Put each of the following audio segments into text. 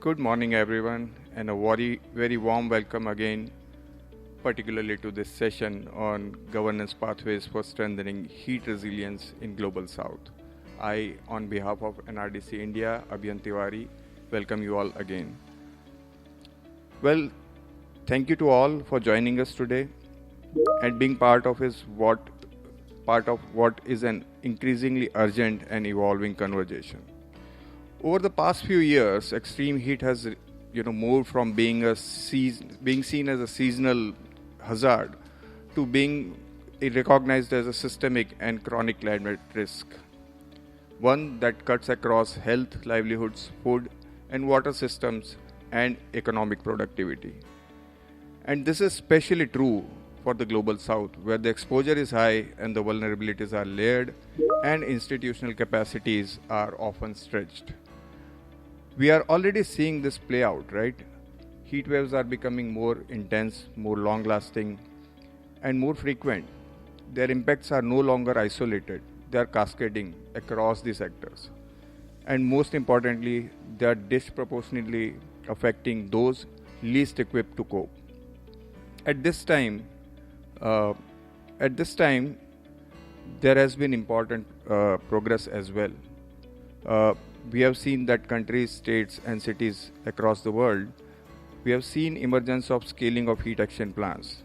Good morning, everyone, and a very warm welcome again, particularly to this session on governance pathways for strengthening heat resilience in Global South. I, on behalf of NRDC India, Abhiyan Tiwari, welcome you all again. Well, thank you to all for joining us today and being part of what is an increasingly urgent and evolving conversation. Over the past few years, extreme heat has moved from being seen as a seasonal hazard to being recognized as a systemic and chronic climate risk, one that cuts across health, livelihoods, food and water systems and economic productivity. And this is especially true for the Global South, where the exposure is high and the vulnerabilities are layered and institutional capacities are often stretched. We are already seeing this play out, right? Heat waves are becoming more intense, more long lasting, and more frequent. Their impacts are no longer isolated, they are cascading across the sectors. And most importantly, they are disproportionately affecting those least equipped to cope. At this time, uh, there has been important progress as well. We have seen that countries, states, and cities across the world, we have seen emergence of scaling of heat action plans.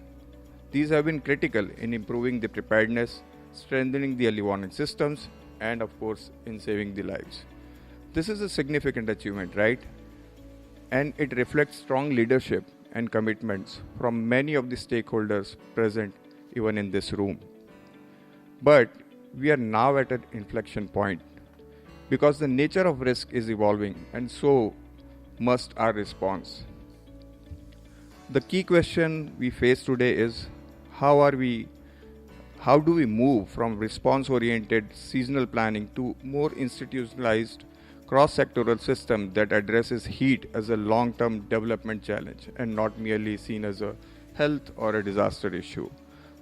These have been critical in improving the preparedness, strengthening the early warning systems, and of course, in saving the lives. This is a significant achievement, right? And it reflects strong leadership and commitments from many of the stakeholders present even in this room. But we are now at an inflection point because the nature of risk is evolving and so must our response. The key question we face today is how do we move from response oriented seasonal planning to more institutionalized cross-sectoral system that addresses heat as a long-term development challenge and not merely seen as a health or a disaster issue.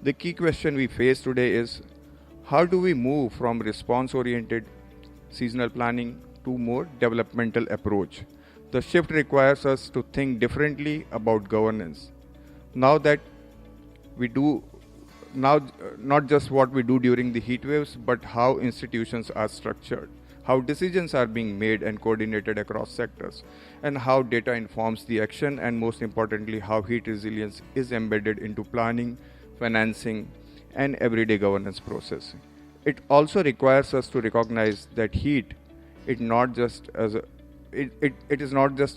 The key question we face today is how do we move from response-oriented seasonal planning to more developmental approach? The shift requires us to think differently about governance. Now that we do not just what we do during the heat waves, but how institutions are structured, how decisions are being made and coordinated across sectors, and how data informs the action, and most importantly, how heat resilience is embedded into planning, financing, and everyday governance process. It also requires us to recognize that heat it is not just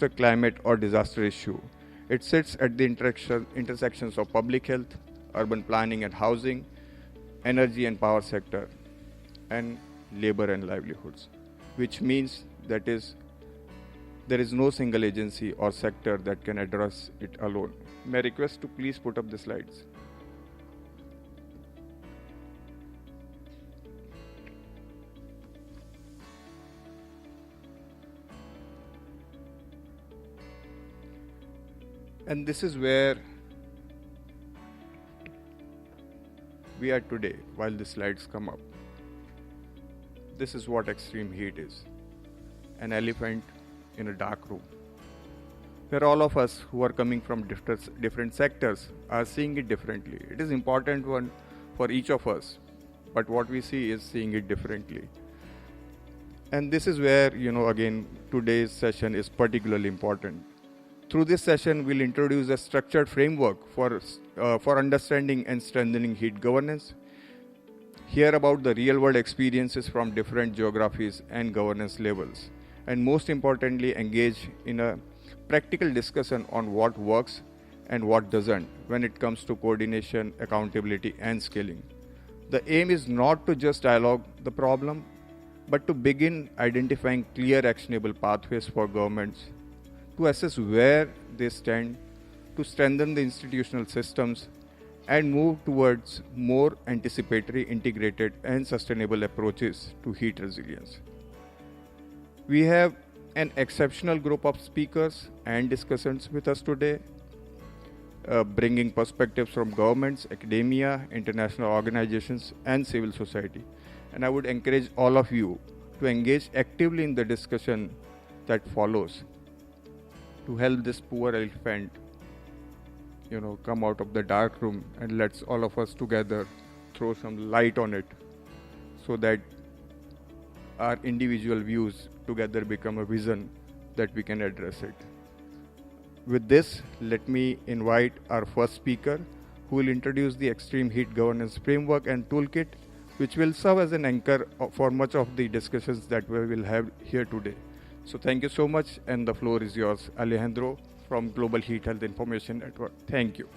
a climate or disaster issue. It sits at the intersections of public health, urban planning and housing, energy and power sector, and labor and livelihoods, which means there is no single agency or sector that can address it alone. May I request to please put up the slides. And this is where we are today while the slides come up. This is what extreme heat is. An elephant in a dark room, where all of us who are coming from different sectors are seeing it differently. It is important one for each of us, but what we see is seeing it differently. And this is where, again, today's session is particularly important. Through this session, we'll introduce a structured framework for understanding and strengthening heat governance, hear about the real-world experiences from different geographies and governance levels, and most importantly, engage in a practical discussion on what works and what doesn't when it comes to coordination, accountability, and scaling. The aim is not to just dialogue the problem, but to begin identifying clear actionable pathways for governments to assess where they stand, to strengthen the institutional systems, and move towards more anticipatory, integrated, and sustainable approaches to heat resilience. We have an exceptional group of speakers and discussants with us today, bringing perspectives from governments, academia, international organizations, and civil society. And I would encourage all of you to engage actively in the discussion that follows. to help this poor elephant, come out of the dark room, and let's all of us together throw some light on it so that our individual views together become a vision that we can address it. With this, let me invite our first speaker, who will introduce the Extreme Heat Governance Framework and Toolkit, which will serve as an anchor for much of the discussions that we will have here today. So thank you so much, and the floor is yours, Alejandro from Global Heat Health Information Network. Thank you.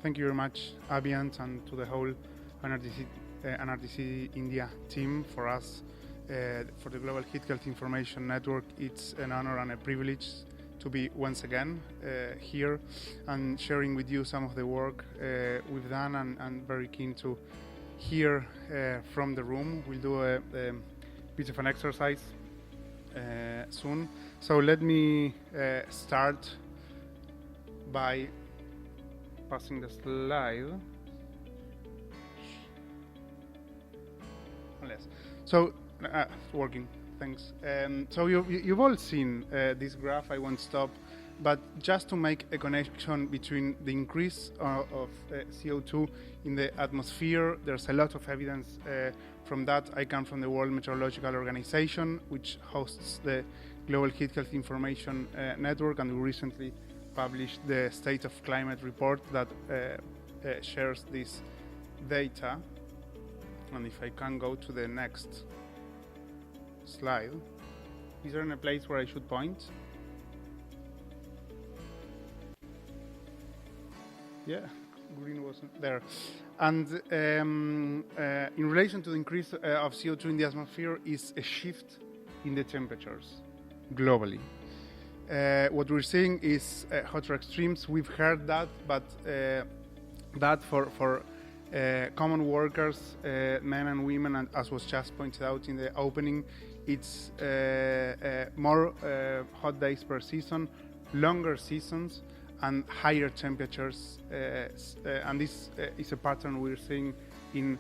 Thank you very much, Abhyant, and to the whole NRDC India team for us, for the Global Heat Health Information Network. It's an honor and a privilege to be once again here and sharing with you some of the work we've done, and very keen to hear from the room. We'll do a bit of an exercise soon. So let me start by passing the slide. Yes. So it's working. Thanks. So you've all seen this graph. I won't stop, but just to make a connection between the increase of CO2 in the atmosphere, there's a lot of evidence from that. I come from the World Meteorological Organization, which hosts the Global Heat Health Information Network, and we recently published the State of Climate report that shares this data. And if I can go to the next slide. Is there a place where I should point? Yeah, green wasn't there. And in relation to the increase of CO2 in the atmosphere is a shift in the temperatures globally. What we're seeing is hotter extremes. We've heard that, but that for common workers, men and women, and as was just pointed out in the opening, it's more hot days per season, longer seasons, and higher temperatures. And this is a pattern we're seeing in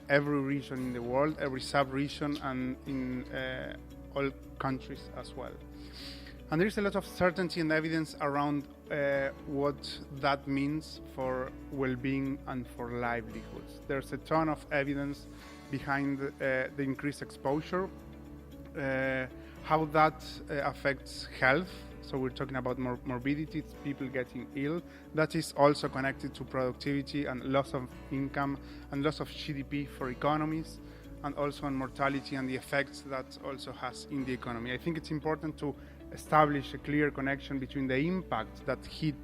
every region in the world, every sub-region, and in all countries as well. And there is a lot of certainty and evidence around what that means for well-being and for livelihoods. There's a ton of evidence behind the increased exposure, how that affects health. So we're talking about morbidity, people getting ill. That is also connected to productivity and loss of income and loss of GDP for economies, and also on mortality and the effects that also has in the economy. I think it's important to establish a clear connection between the impact that heat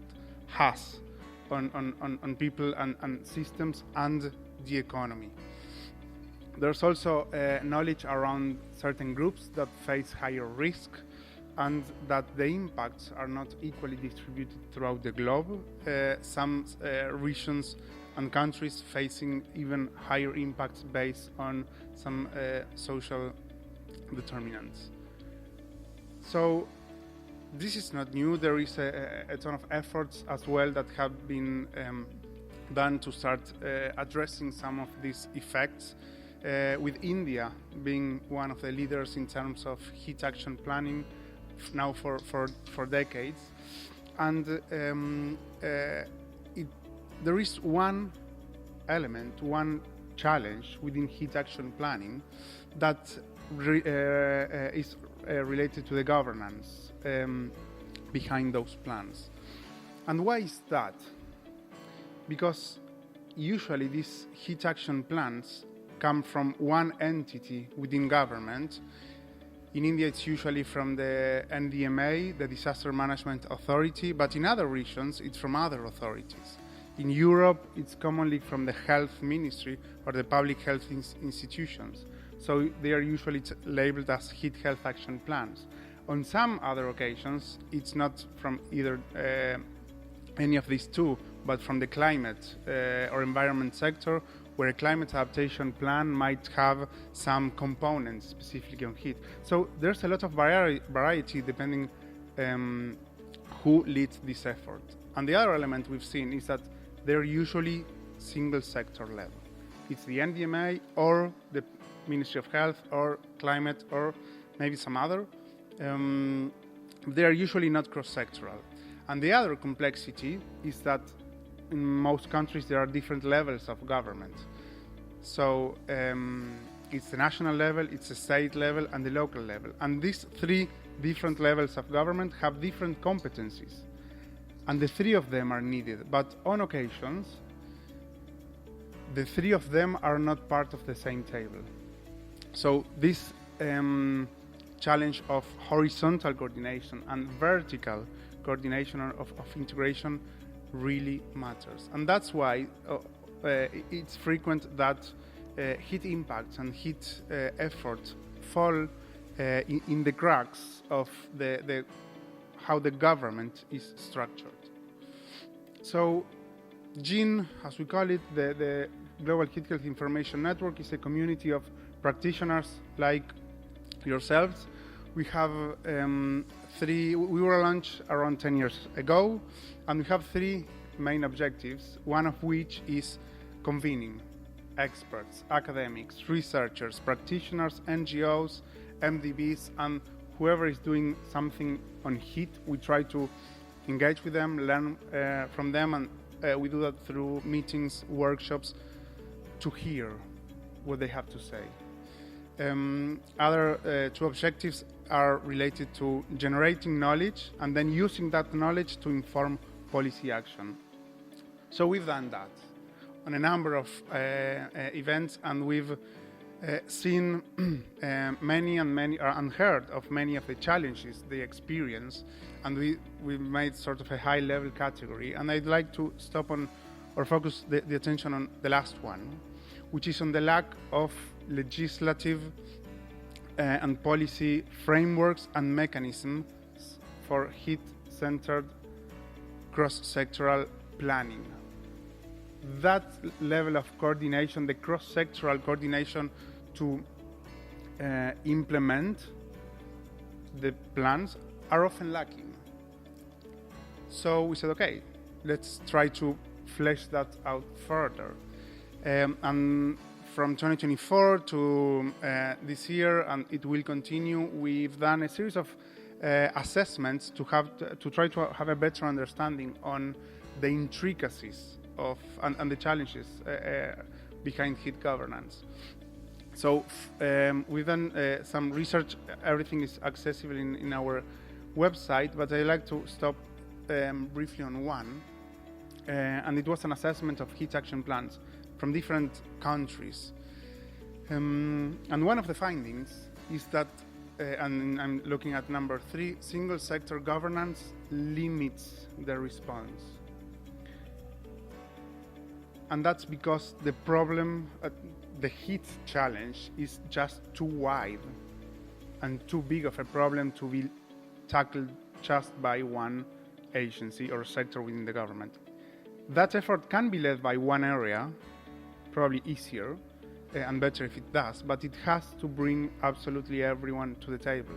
has on people and systems and the economy. There's also knowledge around certain groups that face higher risk, and that the impacts are not equally distributed throughout the globe. Some regions and countries facing even higher impacts based on some social determinants. So this is not new. There is a ton of efforts as well that have been done to start addressing some of these effects, with India being one of the leaders in terms of heat action planning now for decades. And there is one element, one challenge within heat action planning that is related to the governance behind those plans. And why is that? Because usually these heat action plans come from one entity within government. In India, it's usually from the NDMA, the Disaster Management Authority, but in other regions, it's from other authorities. In Europe, it's commonly from the Health Ministry or the public health institutions. So they are usually labeled as heat health action plans. On some other occasions, it's not from either any of these two, but from the climate or environment sector, where a climate adaptation plan might have some components specifically on heat. So there's a lot of variety depending who leads this effort. And the other element we've seen is that they're usually single sector level. It's the NDMA or the Ministry of Health or Climate or maybe some other. They are usually not cross-sectoral. And the other complexity is that in most countries there are different levels of government. So it's the national level, it's the state level, and the local level. And these three different levels of government have different competencies. And the three of them are needed. But on occasions, the three of them are not part of the same table. So this challenge of horizontal coordination and vertical coordination of integration really matters. And that's why it's frequent that heat impacts and heat effort fall in the cracks of how the government is structured. So GHIN, as we call it, the Global Heat Health Information Network, is a community of practitioners like yourselves. We have we were launched around 10 years ago, and we have three main objectives, one of which is convening experts, academics, researchers, practitioners, NGOs, MDBs, and whoever is doing something on heat. We try to engage with them, learn from them, and we do that through meetings, workshops, to hear what they have to say. Other two objectives are related to generating knowledge and then using that knowledge to inform policy action. So we've done that on a number of events, and we've seen and heard of many of the challenges they experience, and we've made sort of a high-level category. And I'd like to stop on or focus the attention on the last one, which is on the lack of legislative and policy frameworks and mechanisms for heat-centered cross-sectoral planning. That level of coordination, the cross-sectoral coordination to implement the plans, are often lacking. So we said, okay, let's try to flesh that out further. And from 2024 to this year, and it will continue, we've done a series of assessments to try to have a better understanding on the intricacies of and the challenges behind heat governance. So we've done some research. Everything is accessible in our website, but I'd like to stop briefly on one, and it was an assessment of heat action plans from different countries. And one of the findings is that, and I'm looking at number 3, single sector governance limits the response. And that's because the problem, the heat challenge, is just too wide and too big of a problem to be tackled just by one agency or sector within the government. That effort can be led by one area, probably easier and better if it does, but it has to bring absolutely everyone to the table.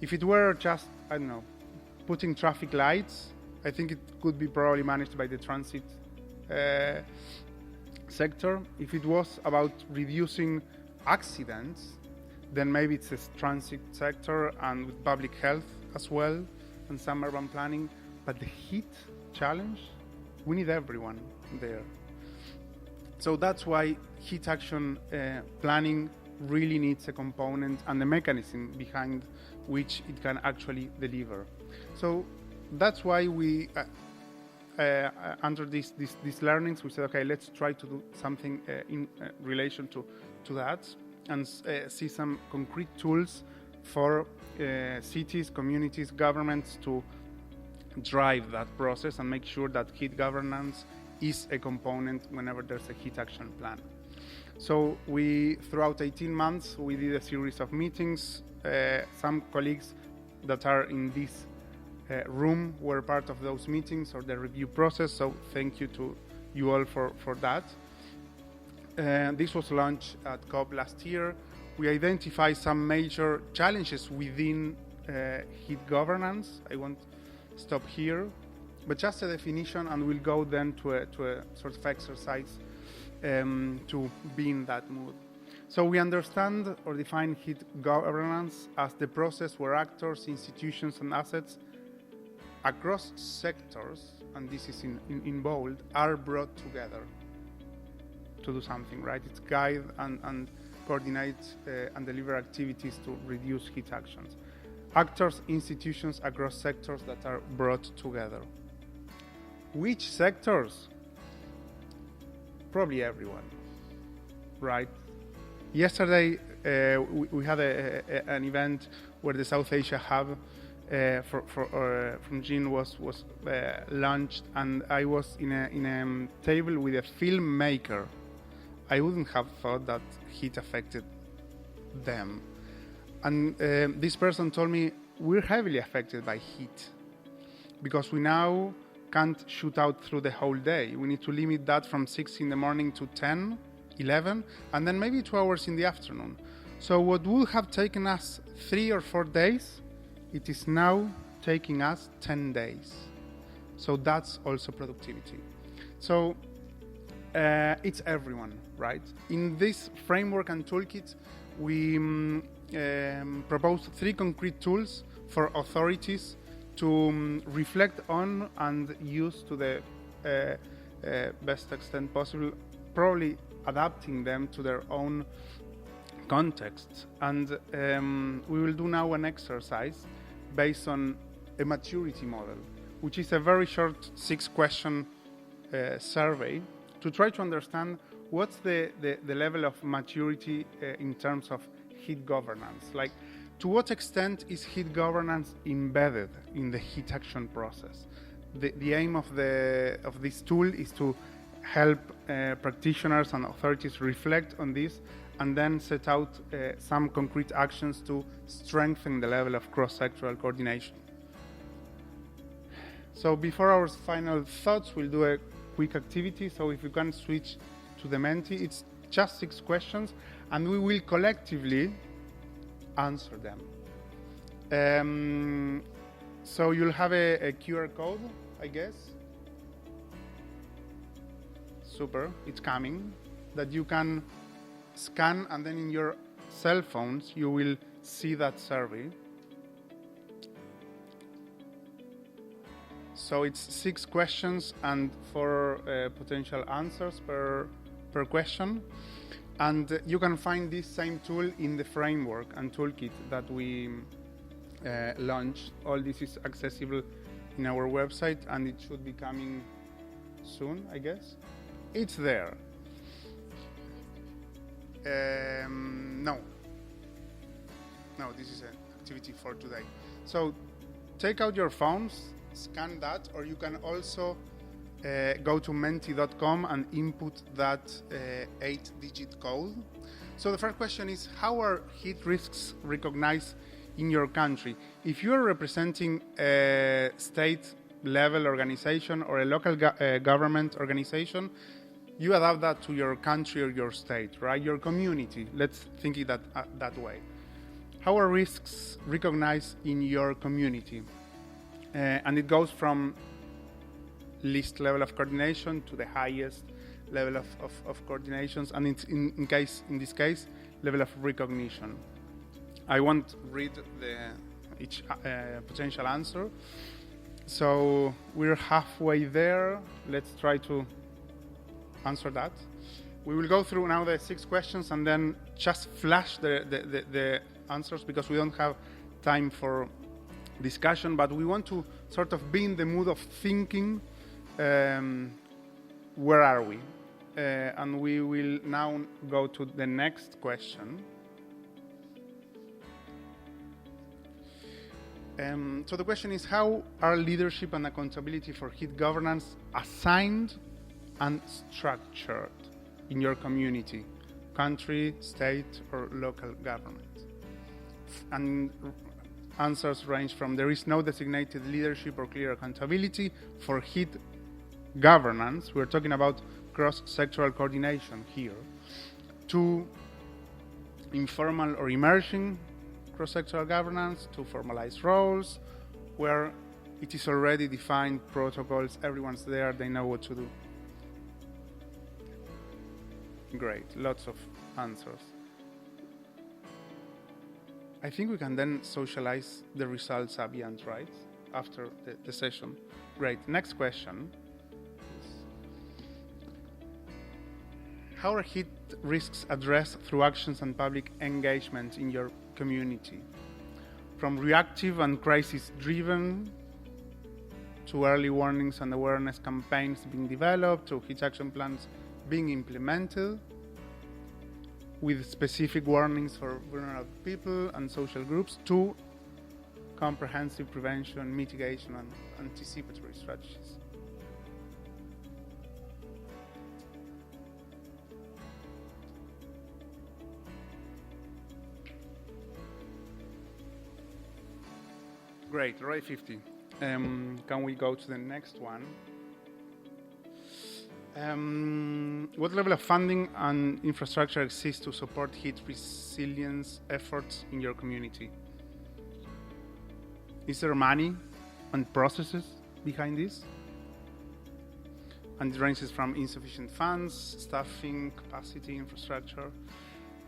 If it were just, I don't know, putting traffic lights, I think it could be probably managed by the transit sector. If it was about reducing accidents, then maybe it's a transit sector and with public health as well and some urban planning. But the heat challenge, we need everyone there. So that's why heat action planning really needs a component and a mechanism behind which it can actually deliver. So that's why we, under these learnings, we said, okay, let's try to do something in relation to that and see some concrete tools for cities, communities, governments to drive that process and make sure that heat governance is a component whenever there's a heat action plan. So throughout 18 months, we did a series of meetings. Some colleagues that are in this room were part of those meetings or the review process, so thank you to you all for that. This was launched at COP last year. We identified some major challenges within heat governance. I won't stop here, but just a definition, and we'll go then to a sort of exercise to be in that mood. So we understand or define heat governance as the process where actors, institutions, and assets across sectors, and this is in bold, are brought together to do something, right? It's guide and coordinate and deliver activities to reduce heat actions. Actors, institutions across sectors that are brought together. Which sectors? Probably everyone, right? Yesterday we had an event where the South Asia Hub from Jean was launched, and I was in a table with a filmmaker. I wouldn't have thought that heat affected them. And this person told me, we're heavily affected by heat because we now can't shoot out through the whole day. We need to limit that from 6 in the morning to 10, 11, and then maybe 2 hours in the afternoon. So what would have taken us 3 or 4 days, it is now taking us 10 days. So that's also productivity. So it's everyone, right? In this framework and toolkit, we propose 3 concrete tools for authorities to reflect on and use to the best extent possible, probably adapting them to their own context. And we will do now an exercise based on a maturity model, which is a very short 6-question survey to try to understand what's the level of maturity in terms of heat governance. Like, to what extent is heat governance embedded in the heat action process? The aim of this tool is to help practitioners and authorities reflect on this and then set out some concrete actions to strengthen the level of cross-sectoral coordination. So before our final thoughts, we'll do a quick activity. So if you can switch to the Menti, it's just 6 questions, and we will collectively answer them. So you'll have a QR code, I guess. Super, it's coming, that you can scan, and then in your cell phones you will see that survey. So it's 6 questions and 4 potential answers per question. And you can find this same tool in the framework and toolkit that we launched. All this is accessible in our website, and it should be coming soon, I guess. It's there. No, this is an activity for today. So take out your phones, scan that, or you can also go to menti.com and input that 8-digit code. So the first question is, how are heat risks recognized in your country? If you're representing a state-level organization or a local government organization, you adapt that to your country or your state, right? Your community. Let's think it that way. How are risks recognized in your community? And it goes from least level of coordination to the highest level of coordinations, and it's in this case, level of recognition. I won't read each potential answer. So we're halfway there. Let's try to answer that. We will go through now the 6 questions and then just flash the answers because we don't have time for discussion, but we want to sort of be in the mood of thinking, where are we? And we will now go to the next question. So the question is, how are leadership and accountability for heat governance assigned and structured in your community, country, state, or local government? And answers range from there is no designated leadership or clear accountability for heat governance. We're talking about cross-sectoral coordination here, to informal or emerging cross-sectoral governance, to formalized roles, where It is already defined protocols. Everyone's there. They know what to do. Great. Lots of answers. I think we can then socialize the results at the end, right? After the session. Great. Next question. How are heat risks addressed through actions and public engagement in your community? From reactive and crisis-driven to early warnings and awareness campaigns being developed, to heat action plans being implemented with specific warnings for vulnerable people and social groups, to comprehensive prevention, mitigation, and anticipatory strategies. Great, right 50. Can we go to the next one? What level of funding and infrastructure exists to support heat resilience efforts in your community? Is there money and processes behind this? And it ranges from insufficient funds, staffing, capacity, infrastructure,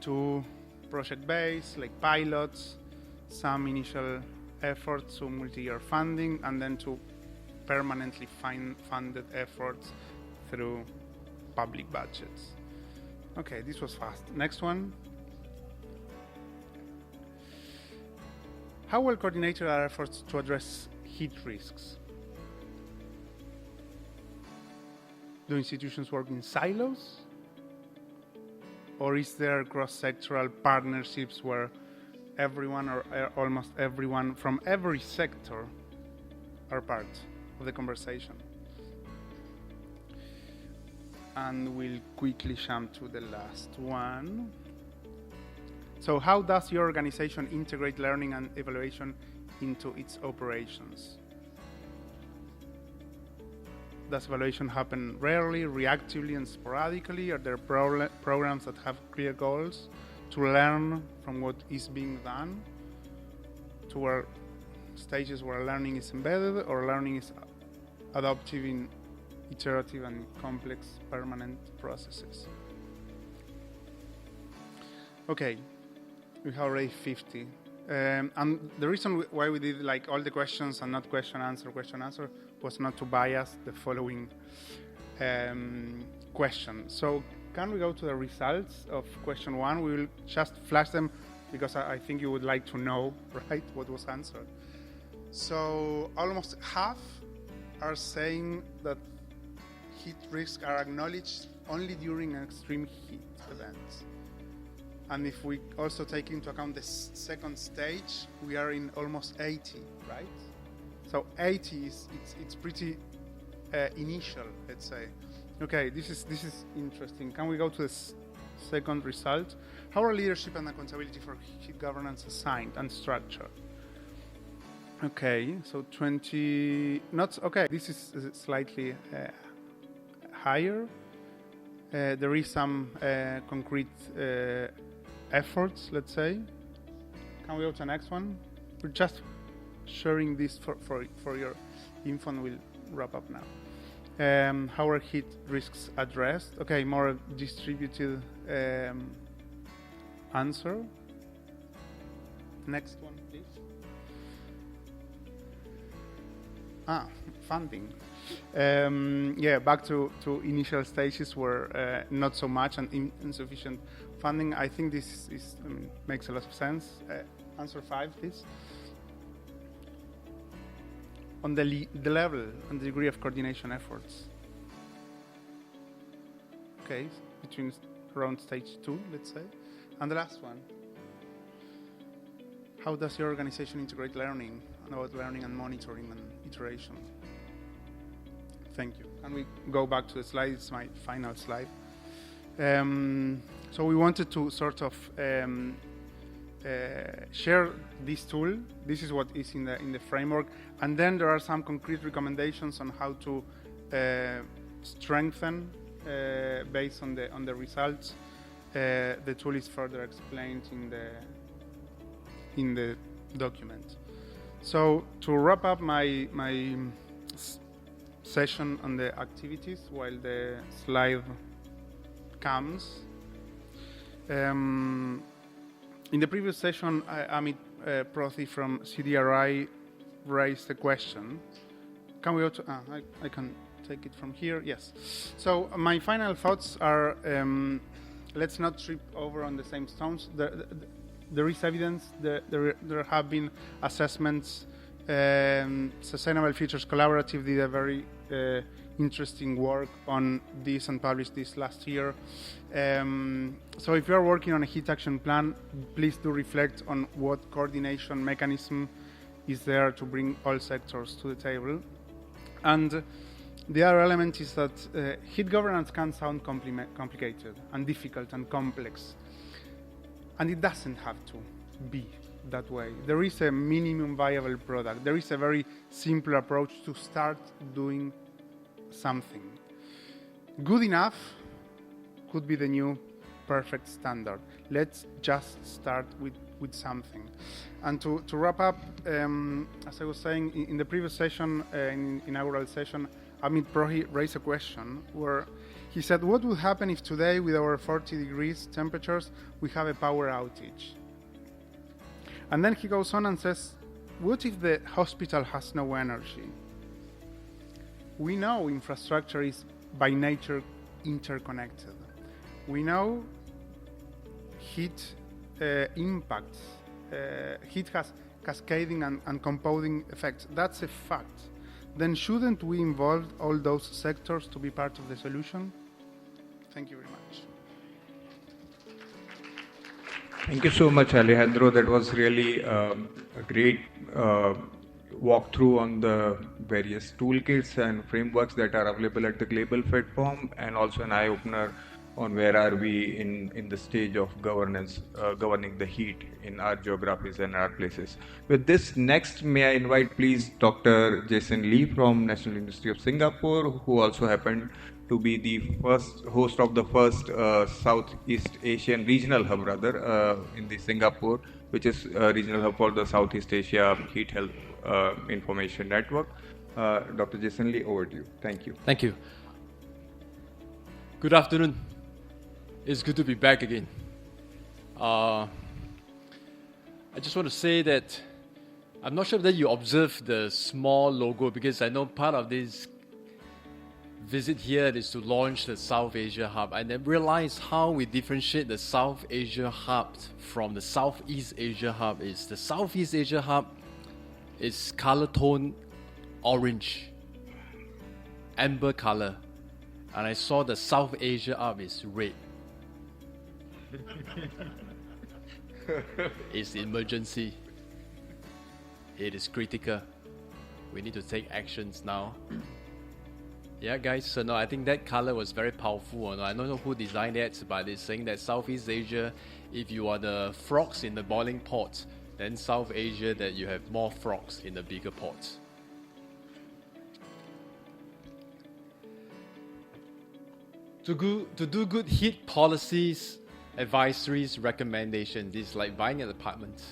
to project-based, like pilots, some initial efforts to multi-year funding, and then to permanently funded efforts through public budgets. Okay, this was fast. Next one. How well coordinated are efforts to address heat risks? Do institutions work in silos? Or is there cross-sectoral partnerships where everyone or almost everyone from every sector are part of the conversation? And we'll quickly jump to the last one. So how does your organization integrate learning and evaluation into its operations? Does evaluation happen rarely, reactively, and sporadically? Are there programs that have clear goals to learn from what is being done, to where stages where learning is embedded or learning is adaptive in iterative and complex permanent processes? Okay, we have already 50. And the reason why we did like all the questions and not question answer was not to bias the following question. So can we go to the results of question 1? We will just flash them because I think you would like to know, right, what was answered. So almost half are saying that heat risks are acknowledged only during extreme heat events. And if we also take into account the second stage, we are in almost 80, right? So 80 it's pretty initial, let's say. Okay, this is interesting. Can we go to the second result? How are leadership and accountability for heat governance assigned and structured? Okay, so 20, not, okay, this is slightly higher. There is some concrete efforts, let's say. Can we go to the next one? We're just sharing this for your info and we'll wrap up now. How are heat risks addressed? Okay, more distributed answer. Next one, please. Funding. Yeah, back to initial stages where not so much and insufficient funding. I think this is makes a lot of sense. Answer 5, please. On the level and the degree of coordination efforts. Okay, between around stage 2, let's say. And the last one. How does your organization integrate learning and monitoring and iteration? Thank you. And we go back to the slide. It's my final slide. So we wanted to sort of share this tool. This is what is in the framework, and then there are some concrete recommendations on how to strengthen based on the results. The tool is further explained in the document. So to wrap up my session on the activities while the slide comes. In the previous session, Amit Prothi from CDRI raised a question. Can we also, I can take it from here, yes. So my final thoughts are, let's not trip over on the same stones. There is evidence, there have been assessments. Sustainable Futures Collaborative did a very interesting work on this and published this last year. So if you are working on a heat action plan, please do reflect on what coordination mechanism is there to bring all sectors to the table. And the other element is that heat governance can sound complicated and difficult and complex. And it doesn't have to be that way. There is a minimum viable product. There is a very simple approach to start doing something. Good enough could be the new perfect standard. Let's just start with something. And to wrap up, as I was saying in the previous session, in inaugural session, Amit Prohi raised a question where he said, what would happen if today with our 40 degrees temperatures, we have a power outage? And then he goes on and says, what if the hospital has no energy? We know infrastructure is by nature interconnected. We know heat impacts. Heat has cascading and compounding effects. That's a fact. Then shouldn't we involve all those sectors to be part of the solution? Thank you very much. Thank you so much, Alejandro. That was really a great walkthrough on the various toolkits and frameworks that are available at the Global platform, and also an eye-opener on where are we in the stage of governance, governing the heat in our geographies and our places. With this, next, may I invite please Dr. Jason Lee from National University of Singapore, who also happened to be the first host of the first Southeast Asian regional hub, in the Singapore, which is a regional hub for the Southeast Asia Heat Health Information Network. Dr. Jason Lee, over to you. Thank you. Thank you. Good afternoon. It's good to be back again. I just want to say that I'm not sure that you observed the small logo, because I know part of this visit here is to launch the South Asia Hub. I then realized how we differentiate the South Asia Hub from the Southeast Asia Hub. Is the Southeast Asia Hub is color tone orange, amber color, and I saw the South Asia Hub is red. It's emergency. It is critical. We need to take actions now. Yeah, guys, so no, I think that color was very powerful. I don't know who designed that, but it's saying that Southeast Asia, if you are the frogs in the boiling pot, then South Asia, that you have more frogs in the bigger pots. To do good heat policies, advisories, recommendations, it's like buying an apartment.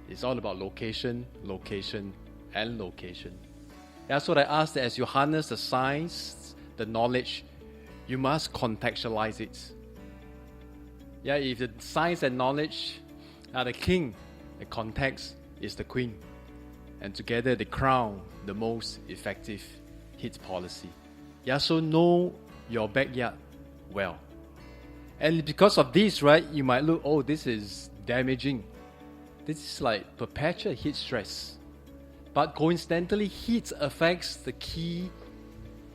It's all about location, location, and location. That's what I asked, that as you harness the science, the knowledge, you must contextualize it. Yeah, if the science and knowledge are the king, the context is the queen. And together they crown the most effective heat policy. Yeah, so know your backyard well. And because of this, right, you might look, oh, this is damaging. This is like perpetual heat stress. But coincidentally, heat affects the key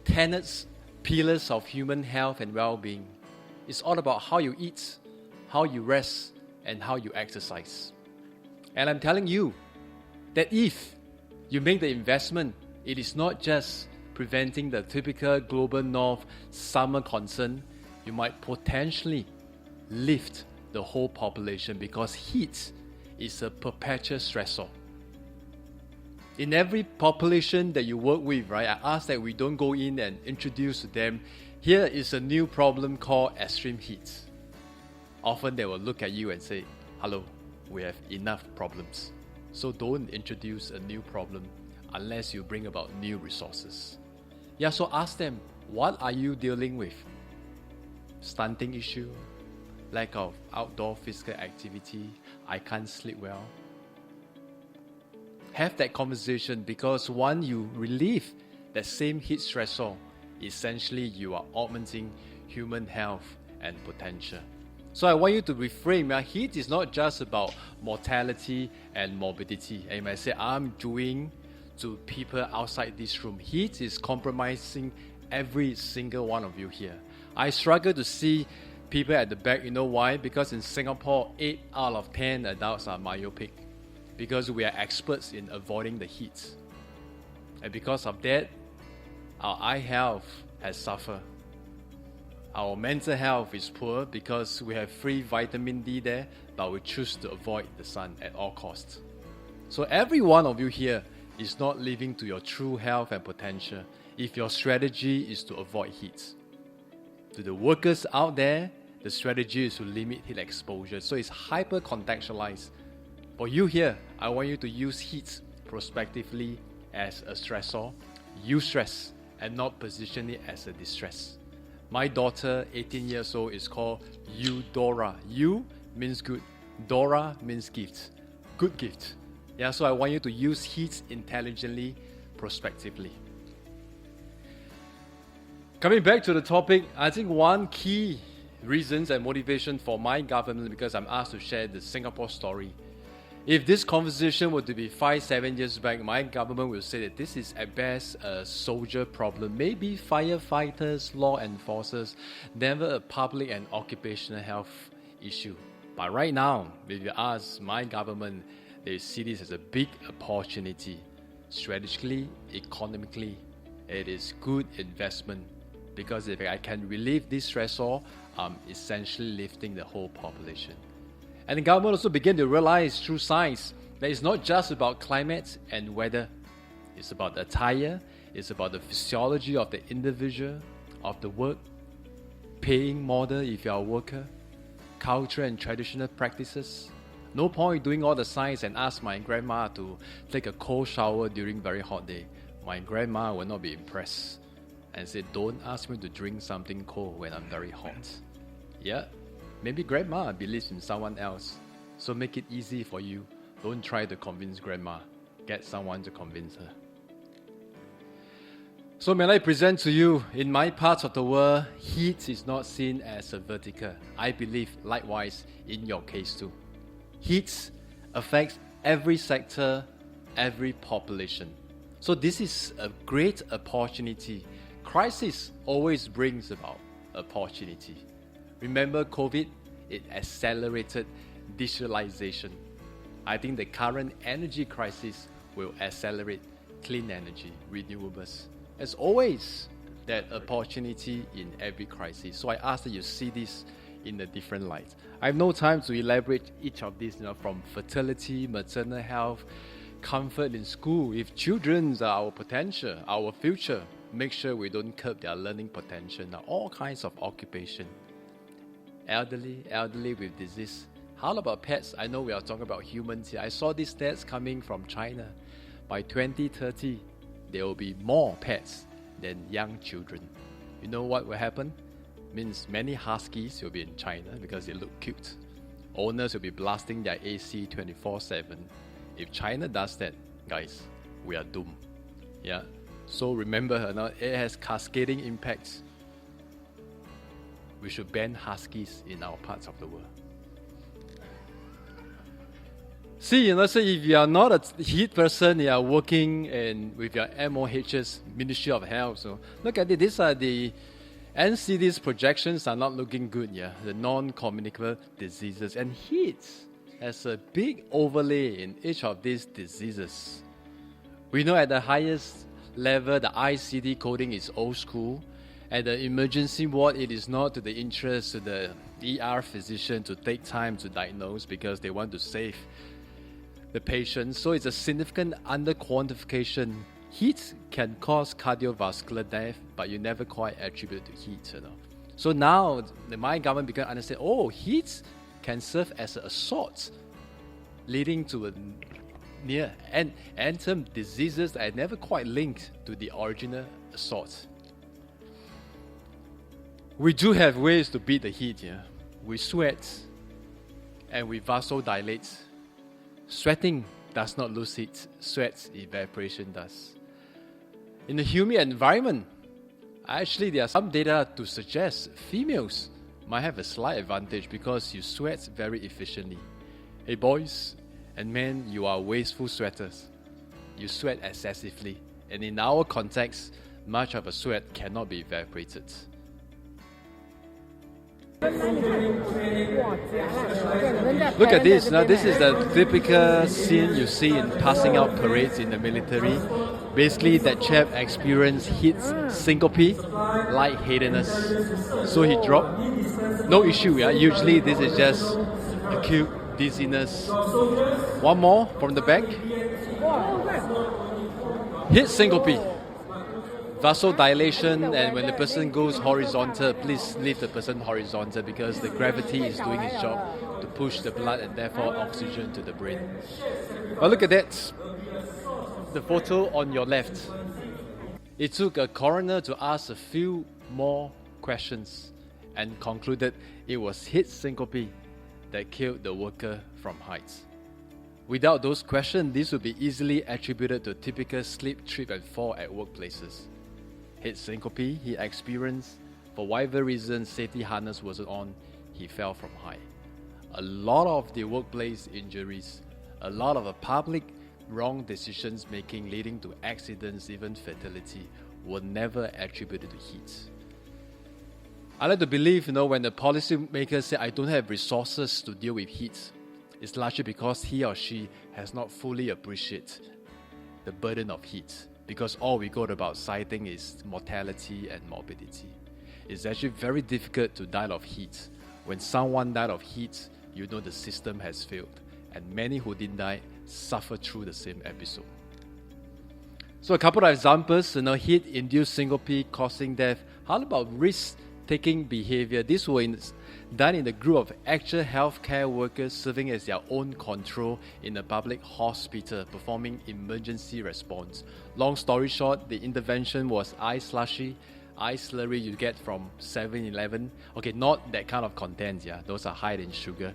tenets, pillars of human health and well-being. It's all about how you eat, how you rest, and how you exercise. And I'm telling you that if you make the investment, it is not just preventing the typical global north summer concern. You might potentially lift the whole population, because heat is a perpetual stressor. In every population that you work with, right, I ask that we don't go in and introduce to them, here is a new problem called extreme heat. Often they will look at you and say, hello, we have enough problems. So don't introduce a new problem unless you bring about new resources. Yeah, so ask them, what are you dealing with? Stunting issue, lack of outdoor physical activity, I can't sleep well. Have that conversation, because once you relieve that same heat stressor, essentially you are augmenting human health and potential. So I want you to reframe. Heat is not just about mortality and morbidity. And you might say, I'm doing to people outside this room. Heat is compromising every single one of you here. I struggle to see people at the back. You know why? Because in Singapore, 8 out of 10 adults are myopic. Because we are experts in avoiding the heat. And because of that, our eye health has suffered. Our mental health is poor because we have free vitamin D there, but we choose to avoid the sun at all costs. So every one of you here is not living to your true health and potential if your strategy is to avoid heat. To the workers out there, the strategy is to limit heat exposure. So it's hyper-contextualized. For you here, I want you to use heat prospectively as a stressor, eustress, and not position it as a distress. My daughter, 18 years old, is called Eudora. Eu means good. Dora means gift. Good gift. Yeah, so I want you to use heat intelligently, prospectively. Coming back to the topic, I think one key reasons and motivation for my government, because I'm asked to share the Singapore story. If this conversation were to be 5-7 years back, my government will say that this is at best a soldier problem, maybe firefighters, law enforcers, never a public and occupational health issue. But right now, if you ask my government, they see this as a big opportunity. Strategically, economically, it is good investment, because if I can relieve this stressor, I'm essentially lifting the whole population. And the government also began to realize through science that it's not just about climate and weather. It's about the attire, it's about the physiology of the individual, of the work, paying model if you're a worker, culture and traditional practices. No point doing all the science and ask my grandma to take a cold shower during very hot day. My grandma will not be impressed and say, don't ask me to drink something cold when I'm very hot. Yeah. Maybe grandma believes in someone else, so make it easy for you. Don't try to convince grandma. Get someone to convince her. So may I present to you, in my part of the world, heat is not seen as a vertical. I believe likewise in your case too. Heat affects every sector, every population. So this is a great opportunity. Crisis always brings about opportunity. Remember COVID? It accelerated digitalization. I think the current energy crisis will accelerate clean energy, renewables. As always, that opportunity in every crisis. So I ask that you see this in a different light. I have no time to elaborate each of these, from fertility, maternal health, comfort in school. If children are our potential, our future, make sure we don't curb their learning potential. Now, all kinds of occupation. Elderly with disease. How about pets? I know we are talking about humans here. I saw these stats coming from China. By 2030, there will be more pets than young children. You know what will happen? Means many huskies will be in China because they look cute. Owners will be blasting their AC 24/7. If China does that, guys, we are doomed. Yeah. So remember, it has cascading impacts. We should ban huskies in our parts of the world. See, so if you are not a heat person, you are working with your MOH's Ministry of Health. So look at it. These are the NCD's projections are not looking good. Yeah, the non-communicable diseases, and heat has a big overlay in each of these diseases. We know at the highest level, the ICD coding is old school. At the emergency ward, it is not to the interest of the ER physician to take time to diagnose because they want to save the patient. So it's a significant under-quantification. Heat can cause cardiovascular death, but you never quite attribute to heat. So now, my government began to understand, heat can serve as an assault, leading to a near anthem diseases that are never quite linked to the original assault. We do have ways to beat the heat. Yeah? We sweat and we vasodilate. Sweating does not lose heat. Sweat evaporation does. In a humid environment, actually there are some data to suggest females might have a slight advantage because you sweat very efficiently. Hey boys and men, you are wasteful sweaters. You sweat excessively, and in our context, much of a sweat cannot be evaporated. Look at this. Now this is the typical scene you see in passing out parades in the military. Basically, that chap experienced heat syncope, lightheadedness. So he dropped. No issue. Yeah? Usually this is just acute dizziness. One more from the back. Heat syncope. Vasodilation, and when the person goes horizontal, please leave the person horizontal because the gravity is doing its job to push the blood and therefore oxygen to the brain. But look at that. The photo on your left. It took a coroner to ask a few more questions and concluded it was heat syncope that killed the worker from heights. Without those questions, this would be easily attributed to typical slip, trip and fall at workplaces. Heat syncope he experienced, for whatever reason safety harness wasn't on, he fell from high. A lot of the workplace injuries, a lot of the public wrong decisions making leading to accidents, even fatality, were never attributed to heat. I like to believe, when the policymakers say, I don't have resources to deal with heat, it's largely because he or she has not fully appreciated the burden of heat. Because all we got about citing is mortality and morbidity. It's actually very difficult to die of heat. When someone died of heat, you know the system has failed. And many who didn't die suffer through the same episode. So a couple of examples, heat-induced syncope causing death. How about risk-taking behavior? This was done in the group of actual healthcare workers serving as their own control in a public hospital, performing emergency response. Long story short, the intervention was ice slushy, ice slurry you get from 7-Eleven. Okay, not that kind of content, yeah. Those are high in sugar.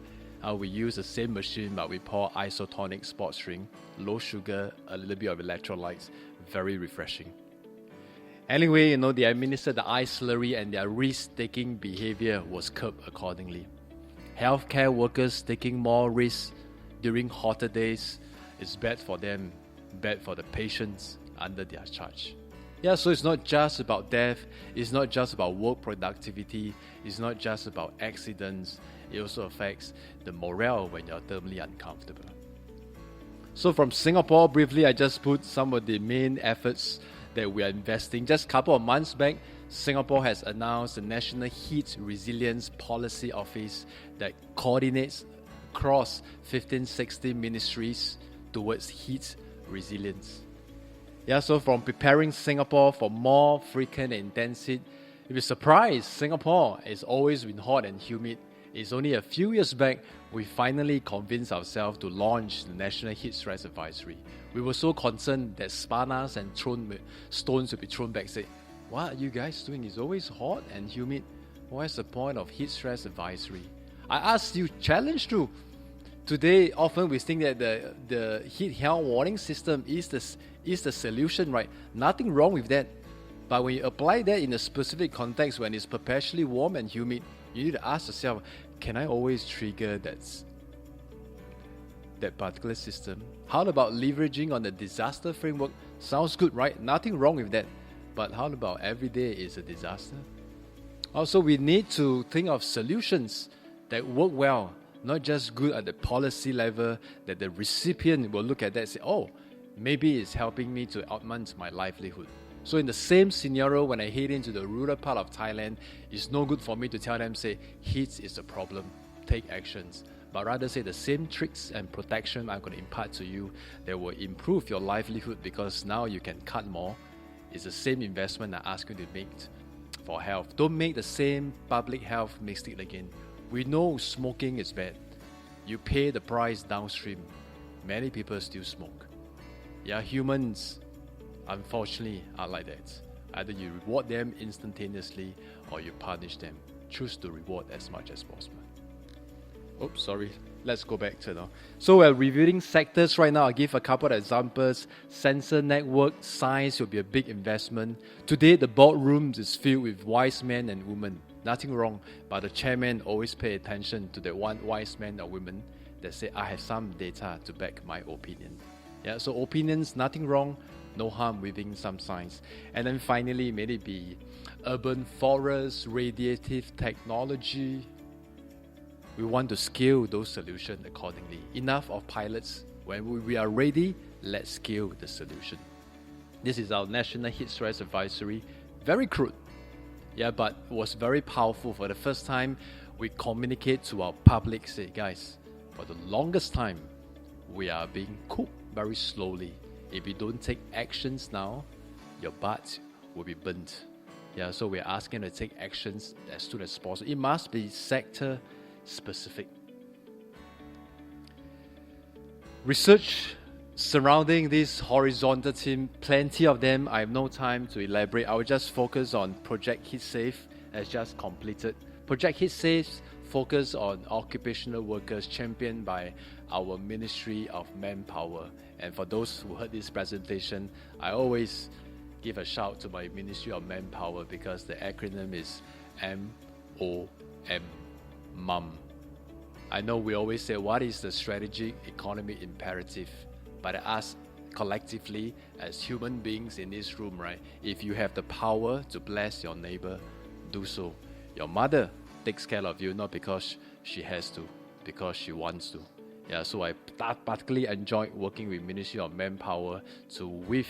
We use the same machine, but we pour isotonic sports drink, low sugar, a little bit of electrolytes, very refreshing. Anyway, they administered the ice slurry and their risk-taking behavior was curbed accordingly. Healthcare workers taking more risks during hotter days is bad for them, bad for the patients under their charge. Yeah, so it's not just about death, it's not just about work productivity, it's not just about accidents, it also affects the morale when you're thermally uncomfortable. So from Singapore, briefly, I just put some of the main efforts that we are investing. Just a couple of months back, Singapore has announced the National Heat Resilience Policy Office that coordinates across 15-16 ministries towards heat resilience. Yeah, so from preparing Singapore for more frequent and intense heat, you'll be surprised, Singapore has always been hot and humid. It's only a few years back we finally convinced ourselves to launch the National Heat Stress Advisory. We were so concerned that spanas and stones would be thrown back, say, what are you guys doing? It's always hot and humid. What's the point of heat stress advisory? I asked you, challenge too. Today, often we think that the heat health warning system is the solution, right? Nothing wrong with that. But when you apply that in a specific context, when it's perpetually warm and humid, you need to ask yourself, can I always trigger that particular system? How about leveraging on the disaster framework? Sounds good, right? Nothing wrong with that. But how about every day is a disaster? Also, we need to think of solutions that work well, not just good at the policy level, that the recipient will look at that and say, oh, maybe it's helping me to augment my livelihood. So in the same scenario, when I head into the rural part of Thailand, it's no good for me to tell them, say, heat is a problem, take actions. But rather say the same tricks and protection I'm going to impart to you that will improve your livelihood because now you can cut more. It's the same investment I ask you to make for health. Don't make the same public health mistake again. We know smoking is bad. You pay the price downstream. many people still smoke. Yeah, humans, unfortunately, are like that. Either you reward them instantaneously or you punish them. Choose to reward as much as possible. Oops, sorry. Let's go back to now. So we're reviewing sectors right now. I'll give a couple of examples. Sensor network, science will be a big investment. Today, the boardrooms is filled with wise men and women. Nothing wrong, but the chairman always pay attention to that one wise man or woman that say, I have some data to back my opinion. Yeah, so opinions, nothing wrong, no harm within some science. And then finally, may it be urban forests, radiative technology. We want to scale those solutions accordingly. Enough of pilots. When we are ready, let's scale the solution. This is our National Heat Stress Advisory. Very crude, yeah, but was very powerful. For the first time, we communicate to our public, say, guys, for the longest time, we are being cooked very slowly. If you don't take actions now, your butt will be burnt. Yeah, so we're asking to take actions as soon as possible. It must be sector specific. Research surrounding this horizontal team, plenty of them. I have no time to elaborate. I will just focus on Project Heat Safe as just completed. Project Heat Safe focus on occupational workers championed by our Ministry of Manpower. And for those who heard this presentation, I always give a shout to my Ministry of Manpower because the acronym is MOM. MUM. I know we always say, what is the strategic economic imperative? But I ask collectively, as human beings in this room, right? If you have the power to bless your neighbor, do so. Your mother takes care of you, not because she has to, because she wants to. Yeah, so I particularly enjoyed working with Ministry of Manpower to, with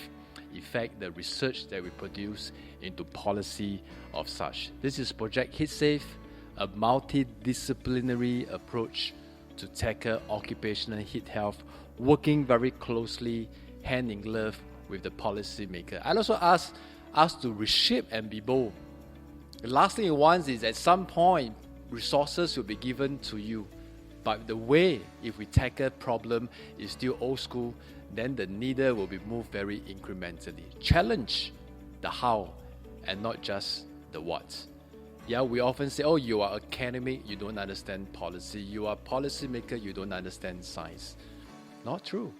effect, the research that we produce into policy of such. This is Project Heat Safe, a multidisciplinary approach to tackle occupational heat health, working very closely, hand in glove with the policymaker. I also ask us to reshape and be bold. The last thing it wants is at some point, resources will be given to you. But the way, if we tackle problem, is still old school, then the needle will be moved very incrementally. Challenge the how and not just the what. Yeah, we often say, oh, you are academic, you don't understand policy. You are policymaker, you don't understand science. Not true.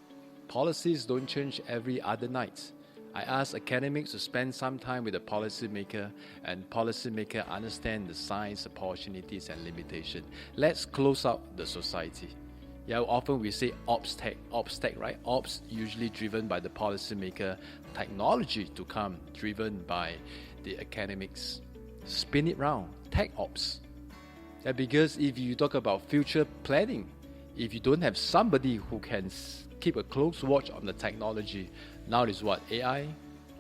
Policies don't change every other night. I ask academics to spend some time with the policymaker, and policymaker understand the science opportunities and limitations. Let's close out the society. Yeah, often we say ops tech, right? Ops usually driven by the policymaker, technology to come driven by the academics. Spin it round, tech ops. Yeah, because if you talk about future planning, if you don't have somebody who can keep a close watch on the technology, now is what? AI,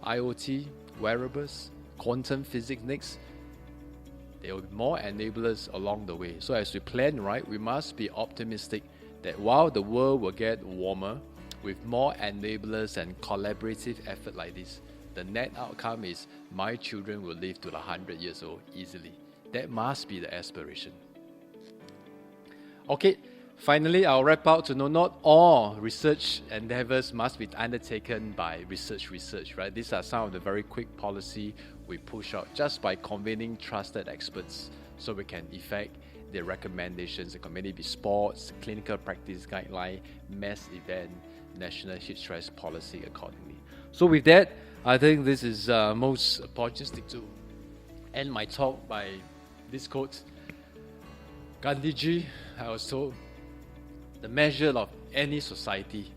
IoT, wearables, quantum physics next. There will be more enablers along the way. So as we plan, right, we must be optimistic that while the world will get warmer, with more enablers and collaborative effort like this, the net outcome is my children will live to 100 years old easily. That must be the aspiration. Okay, finally, I'll wrap out to know not all research endeavors must be undertaken by research, right? These are some of the very quick policy we push out just by convening trusted experts so we can effect the recommendations. It can maybe be sports, clinical practice guideline, mass event, national heat stress policy accordingly. So with that, I think this is most opportunistic to end my talk by this quote. Gandhiji, I was told, the measure of any society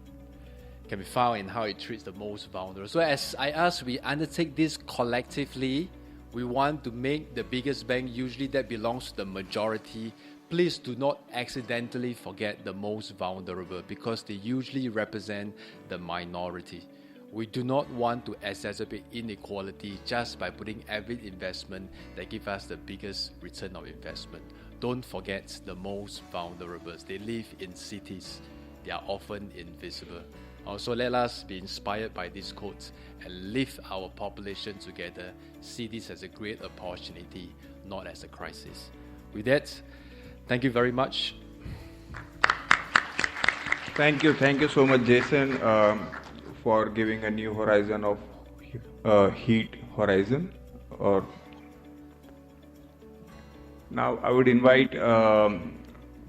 can be found in how it treats the most vulnerable. So as I ask, we undertake this collectively. We want to make the biggest bang, usually that belongs to the majority. Please do not accidentally forget the most vulnerable because they usually represent the minority. We do not want to exacerbate inequality just by putting every investment that gives us the biggest return of investment. Don't forget the most vulnerable. They live in cities. They are often invisible. Also, let us be inspired by these quotes and lift our population together. See this as a great opportunity, not as a crisis. With that, thank you very much. Thank you so much, Jason, for giving a new horizon of heat horizon. Or now I would invite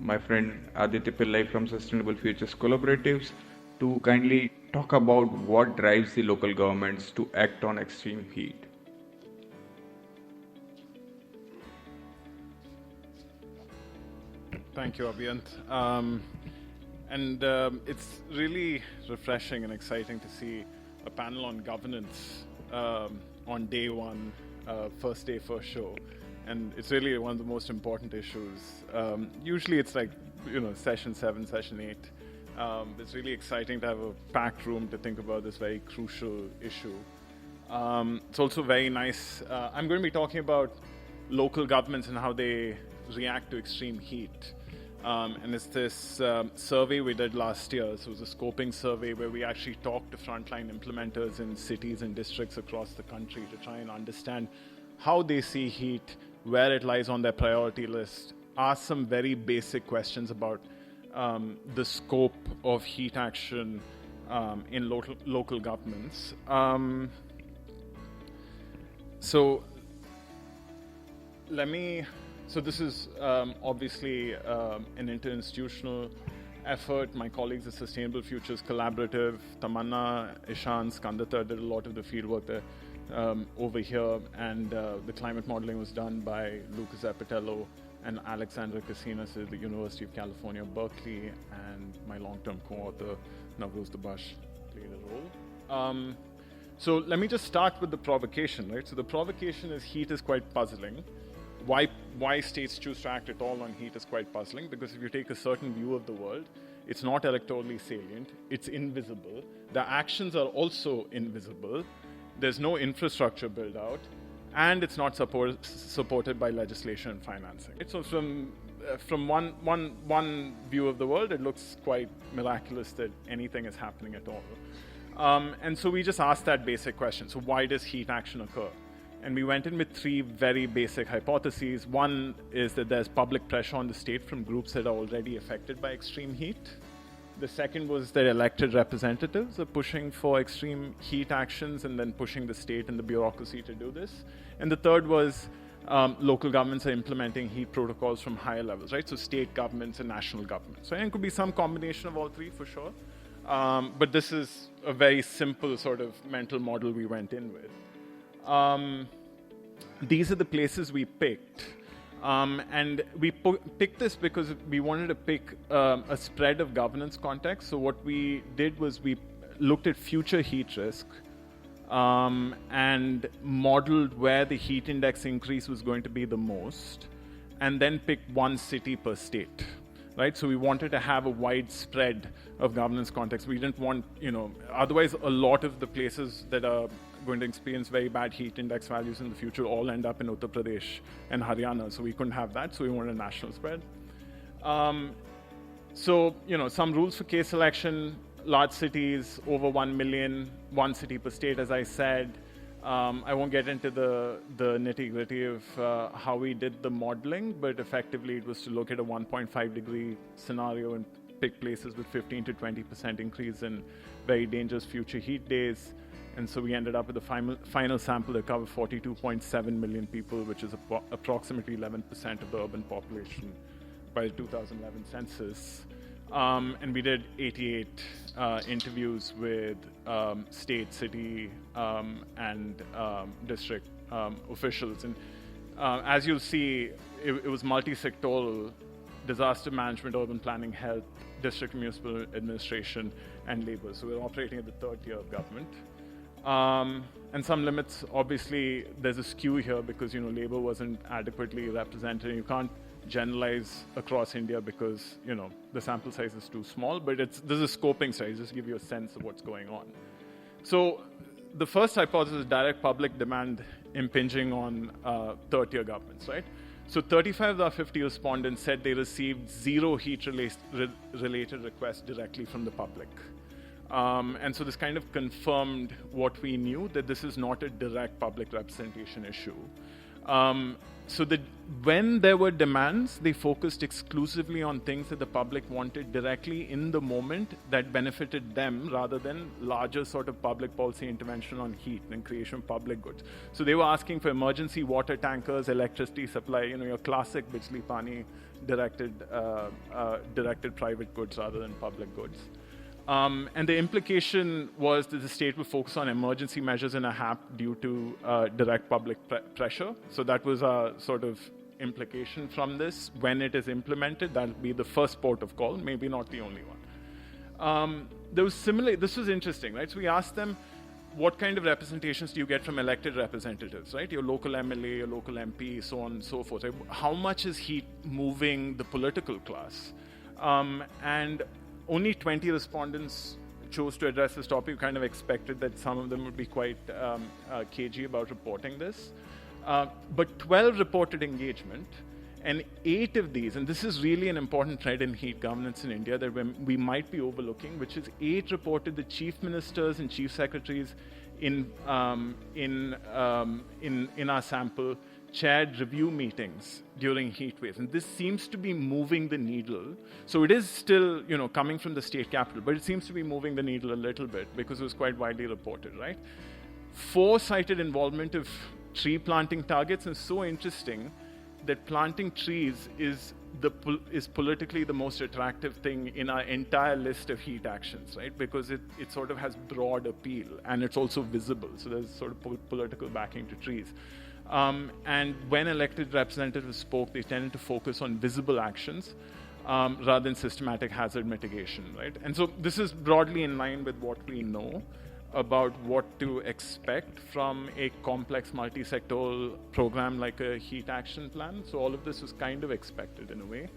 my friend Aditya Pillai from Sustainable Futures Collaboratives to kindly talk about what drives the local governments to act on extreme heat. Thank you, Abhiyant. It's really refreshing and exciting to see a panel on governance on day one, first day, first show. And it's really one of the most important issues. Usually it's like, session 7, session 8. It's really exciting to have a packed room to think about this very crucial issue. It's also very nice. I'm going to be talking about local governments and how they react to extreme heat. And it's this survey we did last year. So it was a scoping survey where we actually talked to frontline implementers in cities and districts across the country to try and understand how they see heat, where it lies on their priority list, ask some very basic questions about the scope of heat action in local governments. So this is obviously an interinstitutional effort. My colleagues at Sustainable Futures Collaborative, Tamanna, Ishan, Skandata did a lot of the fieldwork there over here, and the climate modeling was done by Lucas Epitello and Alexandra Casinas at the University of California, Berkeley, and my long-term co-author, Navroz Dabash, played a role. So let me just start with the provocation, right? So the provocation is heat is quite puzzling. Why states choose to act at all on heat is quite puzzling, because if you take a certain view of the world, it's not electorally salient, it's invisible. The actions are also invisible. There's no infrastructure built out, and it's not supported by legislation and financing. So from one view of the world, it looks quite miraculous that anything is happening at all. And so we just asked that basic question. So why does heat action occur? And we went in with 3 very basic hypotheses. One is that there's public pressure on the state from groups that are already affected by extreme heat. The second was that elected representatives are pushing for extreme heat actions and then pushing the state and the bureaucracy to do this. And the third was local governments are implementing heat protocols from higher levels, right? So state governments and national governments. So it could be some combination of all 3 for sure. But this is a very simple sort of mental model we went in with. These are the places we picked. And we picked this because we wanted to pick a spread of governance context. So what we did was we looked at future heat risk and modeled where the heat index increase was going to be the most, and then picked one city per state. Right, so we wanted to have a wide spread of governance context. We didn't want, otherwise a lot of the places that are going to experience very bad heat index values in the future all end up in Uttar Pradesh and Haryana. So we couldn't have that. So we wanted a national spread. Some rules for case selection: large cities over 1 million, one city per state, as I said. I won't get into the nitty-gritty of how we did the modeling, but effectively it was to look at a 1.5 degree scenario and pick places with 15 to 20% increase in very dangerous future heat days. And so we ended up with a final sample that covered 42.7 million people, which is approximately 11% of the urban population by the 2011 census. And we did 88 interviews with state, city, and district officials. And as you'll see, it was multi-sectoral: disaster management, urban planning, health, district municipal administration, and labor. So we're operating at the 3rd tier of government. And some limits, obviously, there's a skew here because, labor wasn't adequately represented. You can't generalize across India because, the sample size is too small, but this is a scoping study, just to give you a sense of what's going on. So the first hypothesis is direct public demand impinging on 3rd tier governments, right? So 35 of our 50 respondents said they received 0 heat-related requests directly from the public. And so this kind of confirmed what we knew, that this is not a direct public representation issue. when there were demands, they focused exclusively on things that the public wanted directly in the moment that benefited them, rather than larger sort of public policy intervention on heat and creation of public goods. So they were asking for emergency water tankers, electricity supply, your classic Bijli Pani directed private goods rather than public goods. And the implication was that the state would focus on emergency measures in a HAP due to direct public pressure. So that was a sort of implication from this. When it is implemented, that'll be the first port of call, maybe not the only one. This was interesting, right? So we asked them, what kind of representations do you get from elected representatives, right? Your local MLA, your local MP, so on and so forth. Right? How much is heat moving the political class? And only 20 respondents chose to address this topic. We kind of expected that some of them would be quite cagey about reporting this. But 12 reported engagement, and 8 of these, and this is really an important trend in heat governance in India that we might be overlooking, which is 8 reported the chief ministers and chief secretaries in our sample chaired review meetings during heat waves. And this seems to be moving the needle. So it is still, coming from the state capital, but it seems to be moving the needle a little bit because it was quite widely reported, right? 4 cited involvement of tree planting targets, and so interesting that planting trees is politically the most attractive thing in our entire list of heat actions, right? Because it sort of has broad appeal and it's also visible. So there's sort of political backing to trees. And when elected representatives spoke, they tended to focus on visible actions rather than systematic hazard mitigation, right? And so this is broadly in line with what we know about what to expect from a complex multi-sectoral program like a heat action plan. So all of this was kind of expected in a way.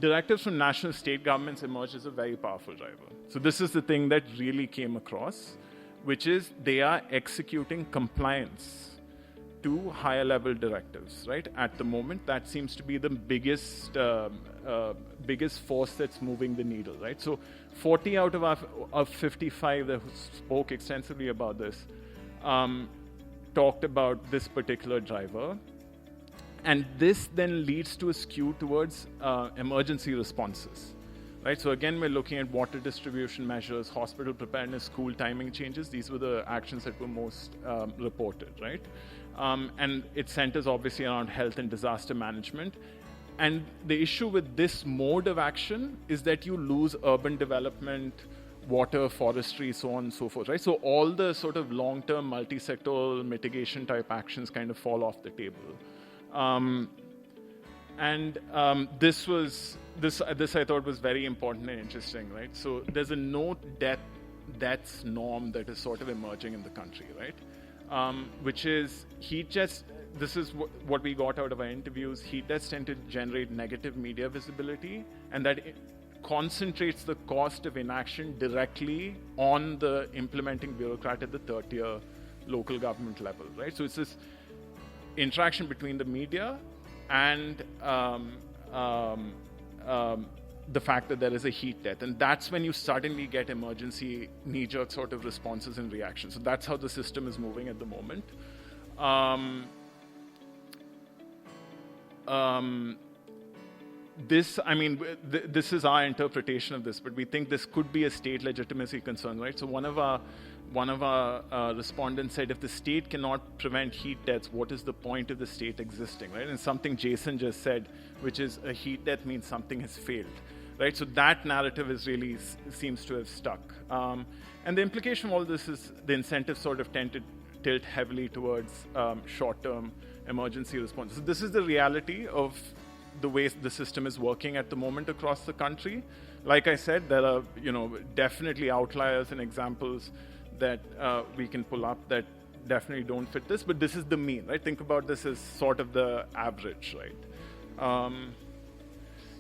Directives from national state governments emerged as a very powerful driver. So this is the thing that really came across, which is they are executing compliance to higher level directives, right? At the moment, that seems to be the biggest force that's moving the needle, right? So 40 out of 55 that spoke extensively about this talked about this particular driver. And this then leads to a skew towards emergency responses, right? So again, we're looking at water distribution measures, hospital preparedness, school timing changes. These were the actions that were most reported, right? And it centers obviously around health and disaster management. And the issue with this mode of action is that you lose urban development, water, forestry, so on and so forth, right? So all the sort of long-term multi-sectoral mitigation type actions kind of fall off the table. This I thought was very important and interesting, right? So there's a no deaths norm that is sort of emerging in the country, right? Which is heat deaths. This is what we got out of our interviews. Heat deaths tend to generate negative media visibility, and that concentrates the cost of inaction directly on the implementing bureaucrat at the third-tier local government level, right? So it's this interaction between the media and the fact that there is a heat death. And that's when you suddenly get emergency knee-jerk sort of responses and reactions. So that's how the system is moving at the moment. This is our interpretation of this, but we think this could be a state legitimacy concern, right? So one of our respondents said, if the state cannot prevent heat deaths, what is the point of the state existing, right? And something Jason just said, which is a heat death means something has failed, right? So that narrative is really seems to have stuck. And the implication of all this is the incentives sort of tend to tilt heavily towards short-term emergency response. So this is the reality of the way the system is working at the moment across the country. Like I said, there are definitely outliers and examples that we can pull up that definitely don't fit this, but this is the mean, right? Think about this as sort of the average, right?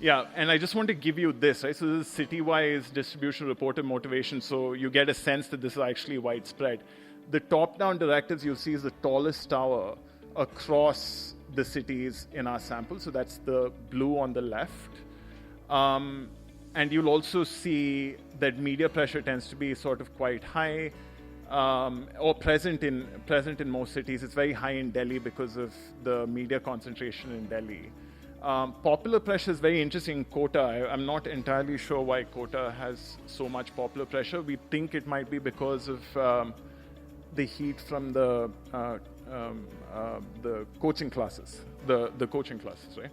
Yeah, and I just want to give you this, right? So this is city-wise distribution reported motivation, so you get a sense that this is actually widespread. The top-down directives you'll see is the tallest tower across the cities in our sample, so that's the blue on the left. And you'll also see that media pressure tends to be sort of quite high. or present in most cities. It's very high in Delhi because of the media concentration in Delhi. Popular pressure is very interesting in Kota. I'm not entirely sure why Kota has so much popular pressure. We think it might be because of the heat from the coaching classes, the coaching classes, right?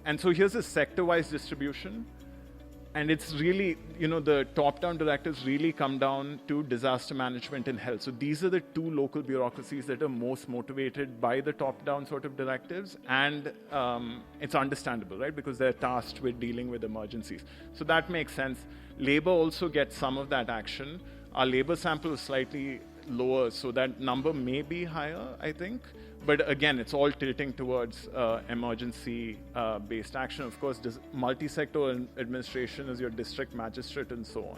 And so here's a sector-wise distribution. And it's really, the top-down directives really come down to disaster management and health. So these are the two local bureaucracies that are most motivated by the top-down sort of directives. And it's understandable, right? Because they're tasked with dealing with emergencies. So that makes sense. Labor also gets some of that action. Our labor sample is slightly lower, so that number may be higher, I think. But again, it's all tilting towards emergency-based action. Of course, multi-sector administration is your district magistrate and so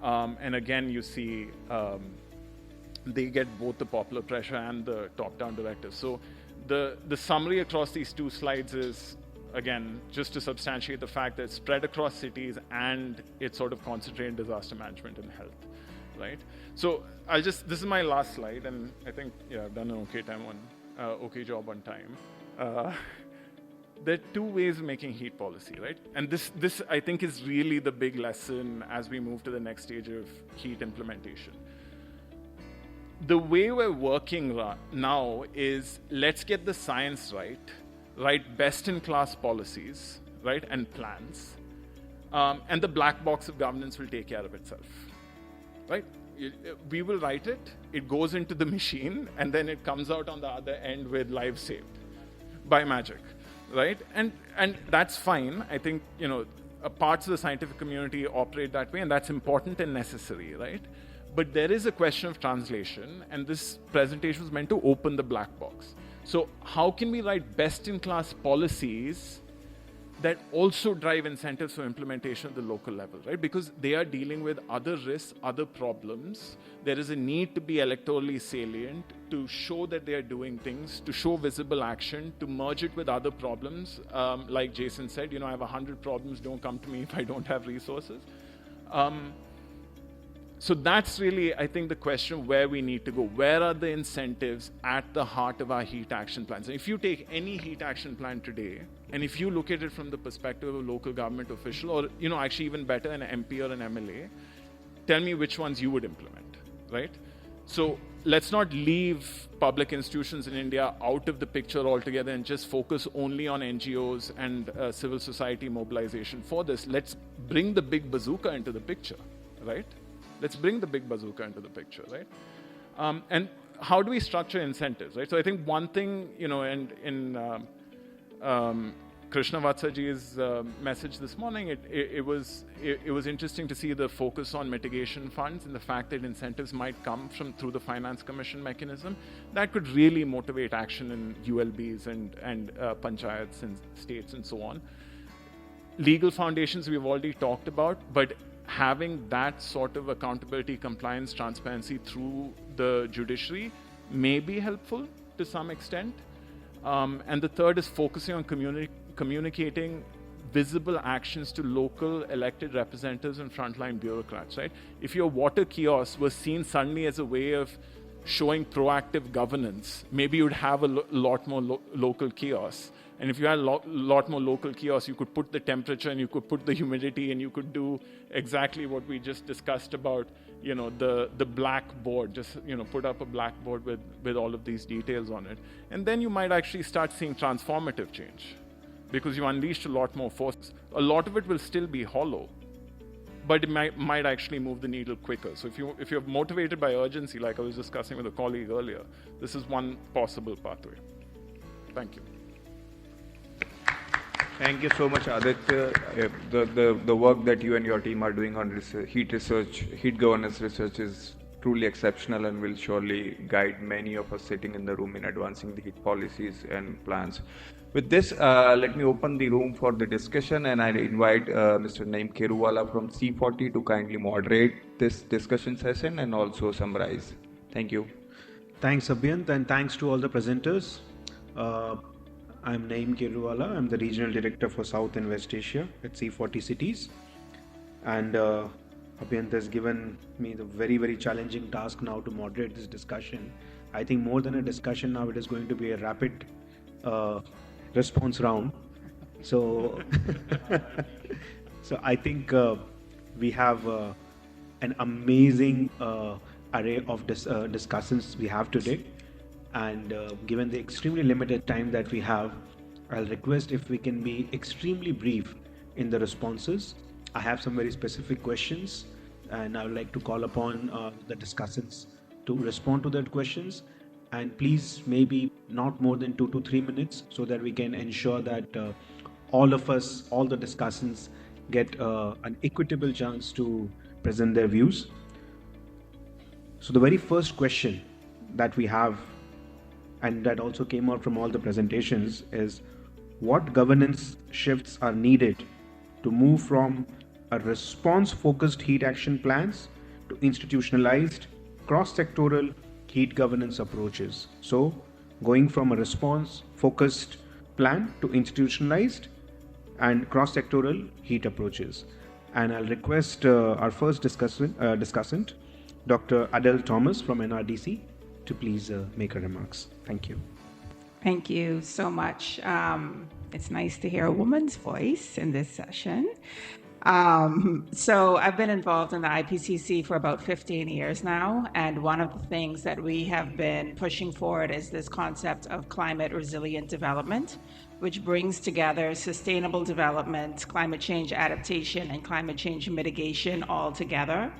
on. And again, you see they get both the popular pressure and the top-down directives. So the summary across these two slides is, again, just to substantiate the fact that it's spread across cities and it's sort of concentrated in disaster management and health, right? So this is my last slide, and I think, I've done an okay job on time. There are two ways of making heat policy, right? And this I think is really the big lesson as we move to the next stage of heat implementation. The way we're working now is let's get the science right, write best-in-class policies, right, and plans, and the black box of governance will take care of itself, right? We will write it, it goes into the machine, and then it comes out on the other end with lives saved by magic, right? And that's fine. I think, parts of the scientific community operate that way, and that's important and necessary, right? But there is a question of translation, and this presentation was meant to open the black box. So how can we write best-in-class policies that also drive incentives for implementation at the local level, right? Because they are dealing with other risks, other problems. There is a need to be electorally salient, to show that they are doing things, to show visible action, to merge it with other problems. Like Jason said, I have 100 problems, don't come to me if I don't have resources. So that's really, I think, the question where we need to go. Where are the incentives at the heart of our heat action plans? And if you take any heat action plan today, and if you look at it from the perspective of a local government official, or, actually even better, an MP or an MLA, tell me which ones you would implement, right? So let's not leave public institutions in India out of the picture altogether and just focus only on NGOs and civil society mobilization for this. Let's bring the big bazooka into the picture, right? Let's bring the big bazooka into the picture, right? And how do we structure incentives, right? So I think one thing, in Krishna Vatsaji's message this morning, it was interesting to see the focus on mitigation funds and the fact that incentives might come through the Finance Commission mechanism. That could really motivate action in ULBs and panchayats and states and so on. Legal foundations we've already talked about, but having that sort of accountability, compliance, transparency through the judiciary may be helpful to some extent. And the third is focusing on communicating visible actions to local elected representatives and frontline bureaucrats, right? If your water kiosk was seen suddenly as a way of showing proactive governance, maybe you'd have a lot more local kiosks. And if you had a lot more local kiosks, you could put the temperature and you could put the humidity and you could do exactly what we just discussed about, the blackboard, just, put up a blackboard with all of these details on it. And then you might actually start seeing transformative change because you unleashed a lot more force. A lot of it will still be hollow, but it might actually move the needle quicker. So if you're motivated by urgency, like I was discussing with a colleague earlier, this is one possible pathway. Thank you. Thank you so much, Aditya. The work that you and your team are doing on heat governance research is truly exceptional and will surely guide many of us sitting in the room in advancing the heat policies and plans. With this, let me open the room for the discussion, and I invite Mr. Naeem Keruwala from C40 to kindly moderate this discussion session and also summarize. Thank you. Thanks, Abhyant, and thanks to all the presenters. I'm Naeem Keruwala. I'm the Regional Director for South and West Asia at C40 Cities. And Abhyant has given me the very, very challenging task now to moderate this discussion. I think more than a discussion now, it is going to be a rapid response round. So, so I think we have an amazing array of discussants we have today. And given the extremely limited time that we have, I'll request if we can be extremely brief in the responses. I have some very specific questions, and I would like to call upon the discussants to respond to that questions. And please, maybe not more than 2 to 3 minutes, so that we can ensure that all of us, all the discussants, get an equitable chance to present their views. So the very first question that we have, and that also came out from all the presentations, is what governance shifts are needed to move from a response-focused heat action plans to institutionalized cross-sectoral heat governance approaches. So going from a response-focused plan to institutionalized and cross-sectoral heat approaches. And I'll request our first discussant, Dr. Adele Thomas from NRDC, to please make her remarks. Thank you. Thank you so much. It's nice to hear a woman's voice in this session. So I've been involved in the IPCC for about 15 years now, and one of the things that we have been pushing forward is this concept of climate resilient development, which brings together sustainable development, climate change adaptation, and climate change mitigation all together.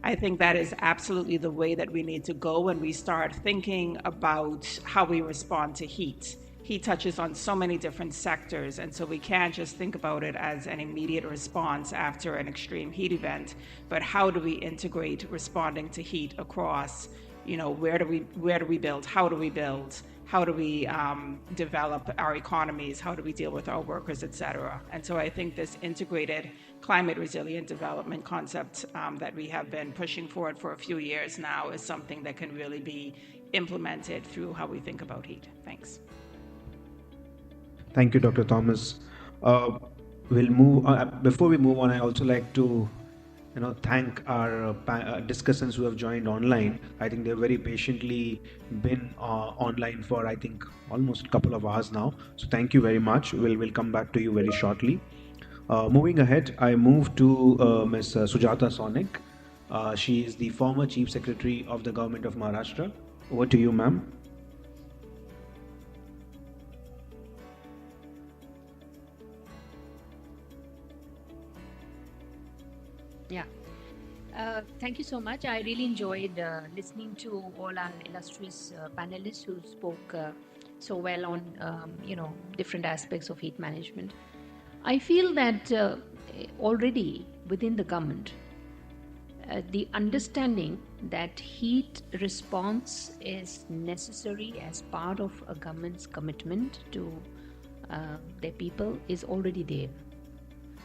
I think that is absolutely the way that we need to go when we start thinking about how we respond to heat. Heat touches on so many different sectors, and so we can't just think about it as an immediate response after an extreme heat event, but how do we integrate responding to heat across, where do we build, how do we build, how do we develop our economies, how do we deal with our workers, etc. And so I think this integrated climate resilient development concept that we have been pushing forward for a few years now is something that can really be implemented through how we think about heat. Thanks. Thank you, Dr. Thomas. We'll move. Before we move on, I also like to, thank our discussants who have joined online. I think they've very patiently been online for, I think, almost a couple of hours now. So thank you very much. We'll come back to you very shortly. Moving ahead, I move to Ms. Sujata Sonik. She is the former Chief Secretary of the Government of Maharashtra. Over to you, ma'am. Yeah. Thank you so much. I really enjoyed listening to all our illustrious panelists who spoke so well on, different aspects of heat management. I feel that already within the government, the understanding that heat response is necessary as part of a government's commitment to their people is already there.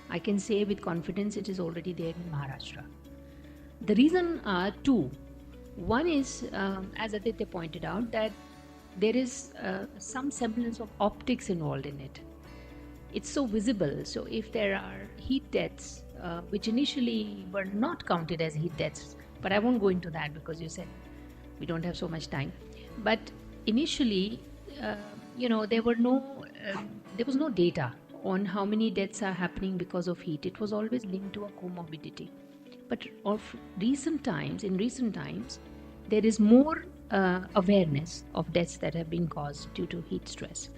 I can say with confidence it is already there in Maharashtra. The reason are two. One is, as Aditya pointed out, that there is some semblance of optics involved in it. It's so visible. So if there are heat deaths, which initially were not counted as heat deaths, but I won't go into that because you said we don't have so much time. But initially, there was no data on how many deaths are happening because of heat. It was always linked to a comorbidity. But in recent times, there is more awareness of deaths that have been caused due to heat stress.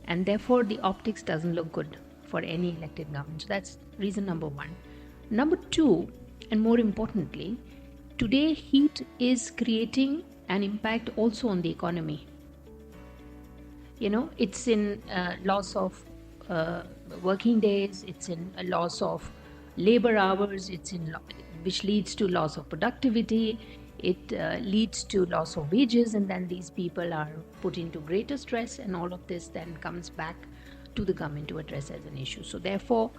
And therefore, the optics doesn't look good for any elected government. So that's reason number one. Number two, and more importantly, today heat is creating an impact also on the economy. It's in loss of working days, it's in a loss of labor hours, which leads to loss of productivity, it leads to loss of wages, and then these people are put into greater stress, and all of this then comes back to the government to address as an issue. So therefore,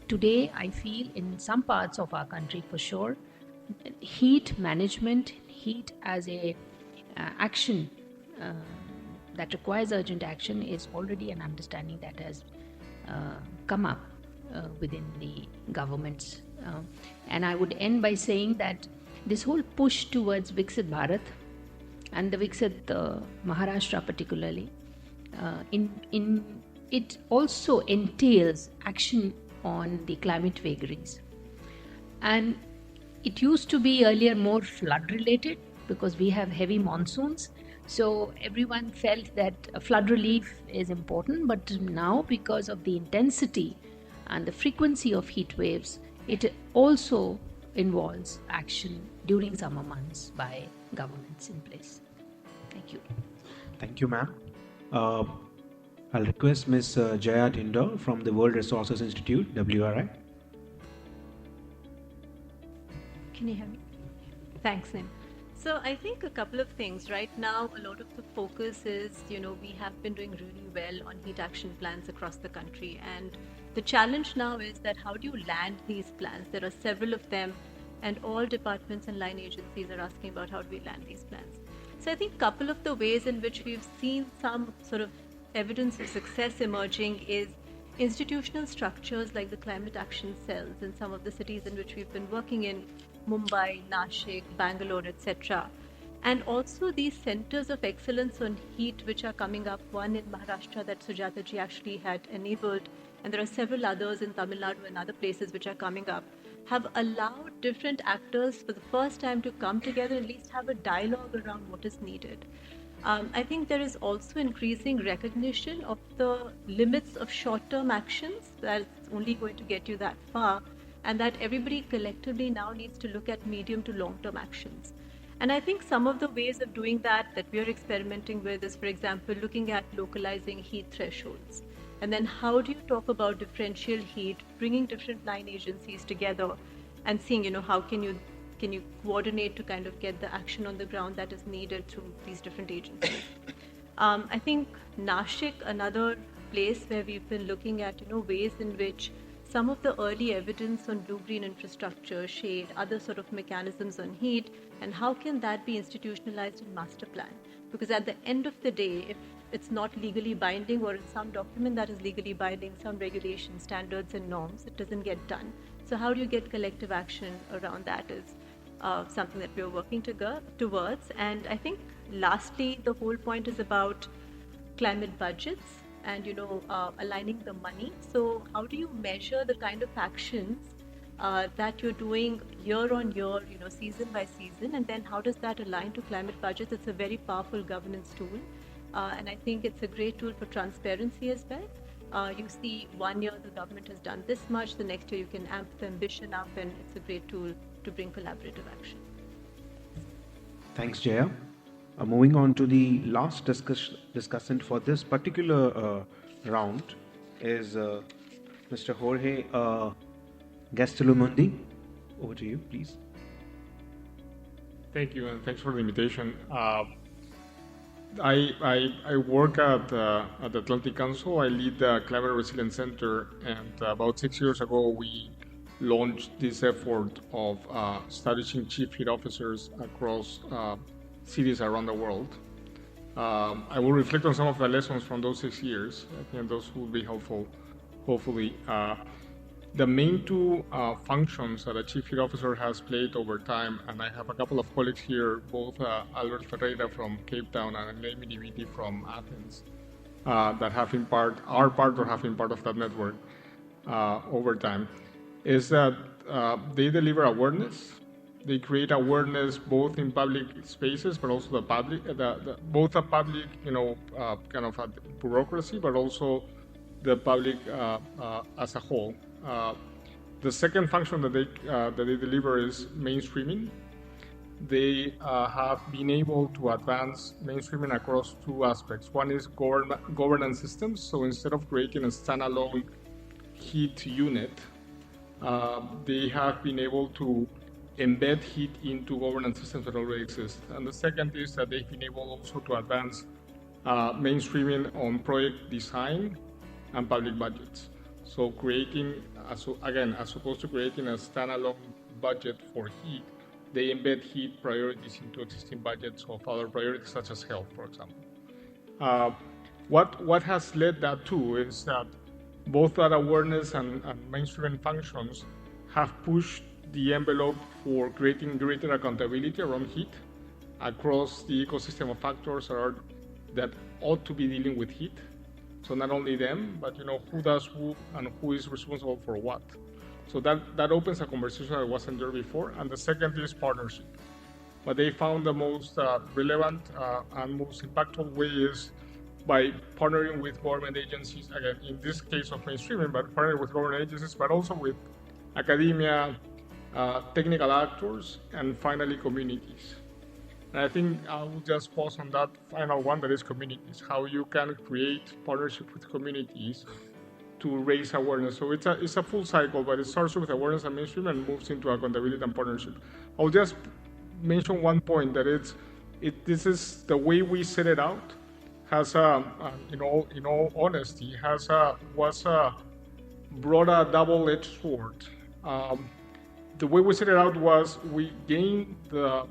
today I feel in some parts of our country for sure, heat management, heat as a action that requires urgent action is already an understanding that has come up within the governments. And I would end by saying that this whole push towards Viksit Bharat and the Viksit Maharashtra particularly, it also entails action on the climate vagaries. And it used to be earlier more flood related because we have heavy monsoons. So everyone felt that flood relief is important, but now because of the intensity and the frequency of heat waves, it also involves action during summer months by governments in place. Thank you. Thank you, ma'am. I'll request Ms. Jaya Tindor from the World Resources Institute, WRI. Can you hear me? Thanks, Nim. So I think a couple of things. Right now, a lot of the focus is, we have been doing really well on heat action plans across the country. And the challenge now is that how do you land these plans? There are several of them, and all departments and line agencies are asking about how do we land these plans. So I think a couple of the ways in which we've seen some sort of evidence of success emerging is institutional structures like the climate action cells in some of the cities in which we've been working in, Mumbai, Nashik, Bangalore, etc. And also these centers of excellence on heat which are coming up, one in Maharashtra that Sujata ji actually had enabled, and there are several others in Tamil Nadu and other places which are coming up, have allowed different actors for the first time to come together and at least have a dialogue around what is needed. I think there is also increasing recognition of the limits of short-term actions, that it's only going to get you that far, and that everybody collectively now needs to look at medium to long-term actions. And I think some of the ways of doing that we are experimenting with is, for example, looking at localizing heat thresholds. And then how do you talk about differential heat, bringing different line agencies together and seeing, how can you coordinate to kind of get the action on the ground that is needed through these different agencies. I think Nashik, another place where we've been looking at, ways in which some of the early evidence on blue-green infrastructure, shade, other sort of mechanisms on heat, and how can that be institutionalized in master plan? Because at the end of the day, if it's not legally binding or in some document that is legally binding, some regulations, standards and norms, it doesn't get done. So how do you get collective action around that is something that we're working towards. And I think lastly, the whole point is about climate budgets and aligning the money. So how do you measure the kind of actions that you're doing year on year, season by season, and then how does that align to climate budgets? It's a very powerful governance tool, and I think it's a great tool for transparency as well. You see 1 year the government has done this much, the next year you can amp the ambition up, and it's a great tool to bring collaborative action. Thanks, Jaya. Moving on to the last discussant for this particular round is Mr. Jorge Gastelumundi. Over to you, please. Thank you, and thanks for the invitation. I work at the Atlantic Council. I lead the Climate Resilience Center, and about 6 years ago, we launched this effort of establishing chief heat officers across cities around the world. I will reflect on some of the lessons from those 6 years. I think those will be helpful, hopefully. The main two functions that a chief heat officer has played over time, and I have a couple of colleagues here, both Albert Ferreira from Cape Town and Elaine Miniviti from Athens, that have been part of that network over time, is that they deliver awareness. They create awareness both in public spaces, but also the public, both the public, kind of a bureaucracy, but also the public as a whole. The second function that they deliver is mainstreaming. They have been able to advance mainstreaming across two aspects. One is governance systems. So instead of creating a standalone heat unit, they have been able to embed heat into governance systems that already exist. And the second is that they've been able also to advance mainstreaming on project design and public budgets. So creating, as opposed to creating a standalone budget for heat, they embed heat priorities into existing budgets of other priorities such as health, for example. What has led that to is that both that awareness and mainstream functions have pushed the envelope for creating greater accountability around heat across the ecosystem of factors that ought to be dealing with heat. So not only them, but who does who and who is responsible for what. So that opens a conversation that wasn't there before. And the second is partnership. What they found the most relevant and most impactful way is by partnering with government agencies, again, in this case of mainstreaming, but partnering with government agencies, but also with academia, technical actors, and finally communities. And I think I will just pause on that final one, that is communities, how you can create partnership with communities to raise awareness. So it's a full cycle, but it starts with awareness and mainstream and moves into accountability and partnership. I'll just mention one point, that this is the way we set it out, has in all honesty, brought a double-edged sword. The way we set it out was we gained the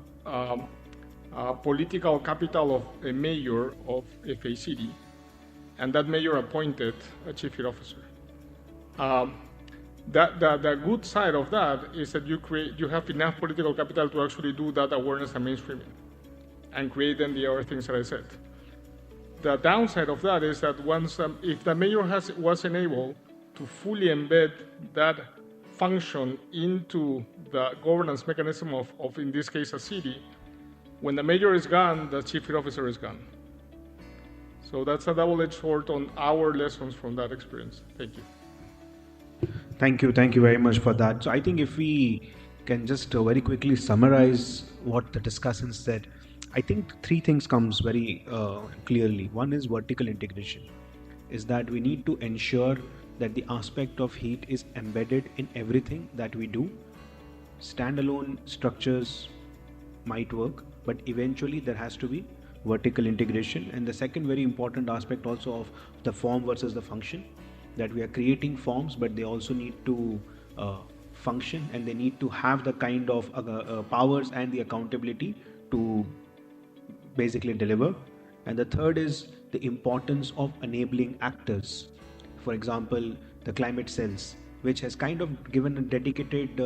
political capital of a mayor of a city, and that mayor appointed a chief heat officer. The good side of that is that you have enough political capital to actually do that awareness and mainstreaming and create then the other things that I said. The downside of that is that if the mayor wasn't able to fully embed that function into the governance mechanism of in this case, a city, when the mayor is gone, the chief heat officer is gone. So that's a double-edged sword on our lessons from that experience. Thank you. Thank you very much for that. So I think if we can just very quickly summarize what the discussants said, I think three things comes very clearly. One is vertical integration, is that we need to ensure that the aspect of heat is embedded in everything that we do. Standalone structures might work, but eventually there has to be vertical integration. And the second very important aspect also of the form versus the function, that we are creating forms, but they also need to function, and they need to have the kind of powers and the accountability to basically deliver. And the third is the importance of enabling actors. For example, the climate cells, which has kind of given a dedicated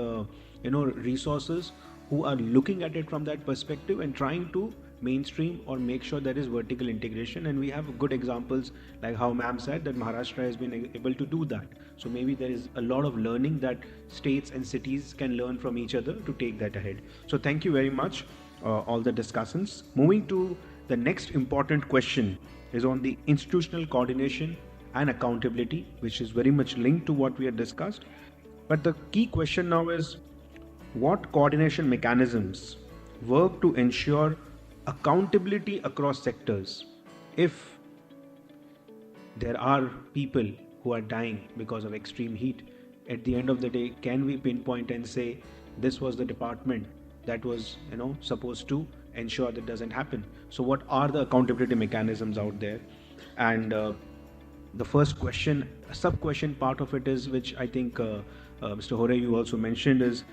resources who are looking at it from that perspective and trying to mainstream or make sure there is vertical integration. And we have good examples, like how ma'am said that Maharashtra has been able to do that. So maybe there is a lot of learning that states and cities can learn from each other to take that ahead. So thank you very much, all the discussants. Moving to the next important question is on the institutional coordination and accountability, which is very much linked to what we had discussed. But the key question now is, what coordination mechanisms work to ensure accountability across sectors? If there are people who are dying because of extreme heat, at the end of the day, can we pinpoint and say this was the department that was supposed to ensure that doesn't happen? So what are the accountability mechanisms out there? And the first question, sub-question part of it is, which I think Mr. Hore, you also mentioned, is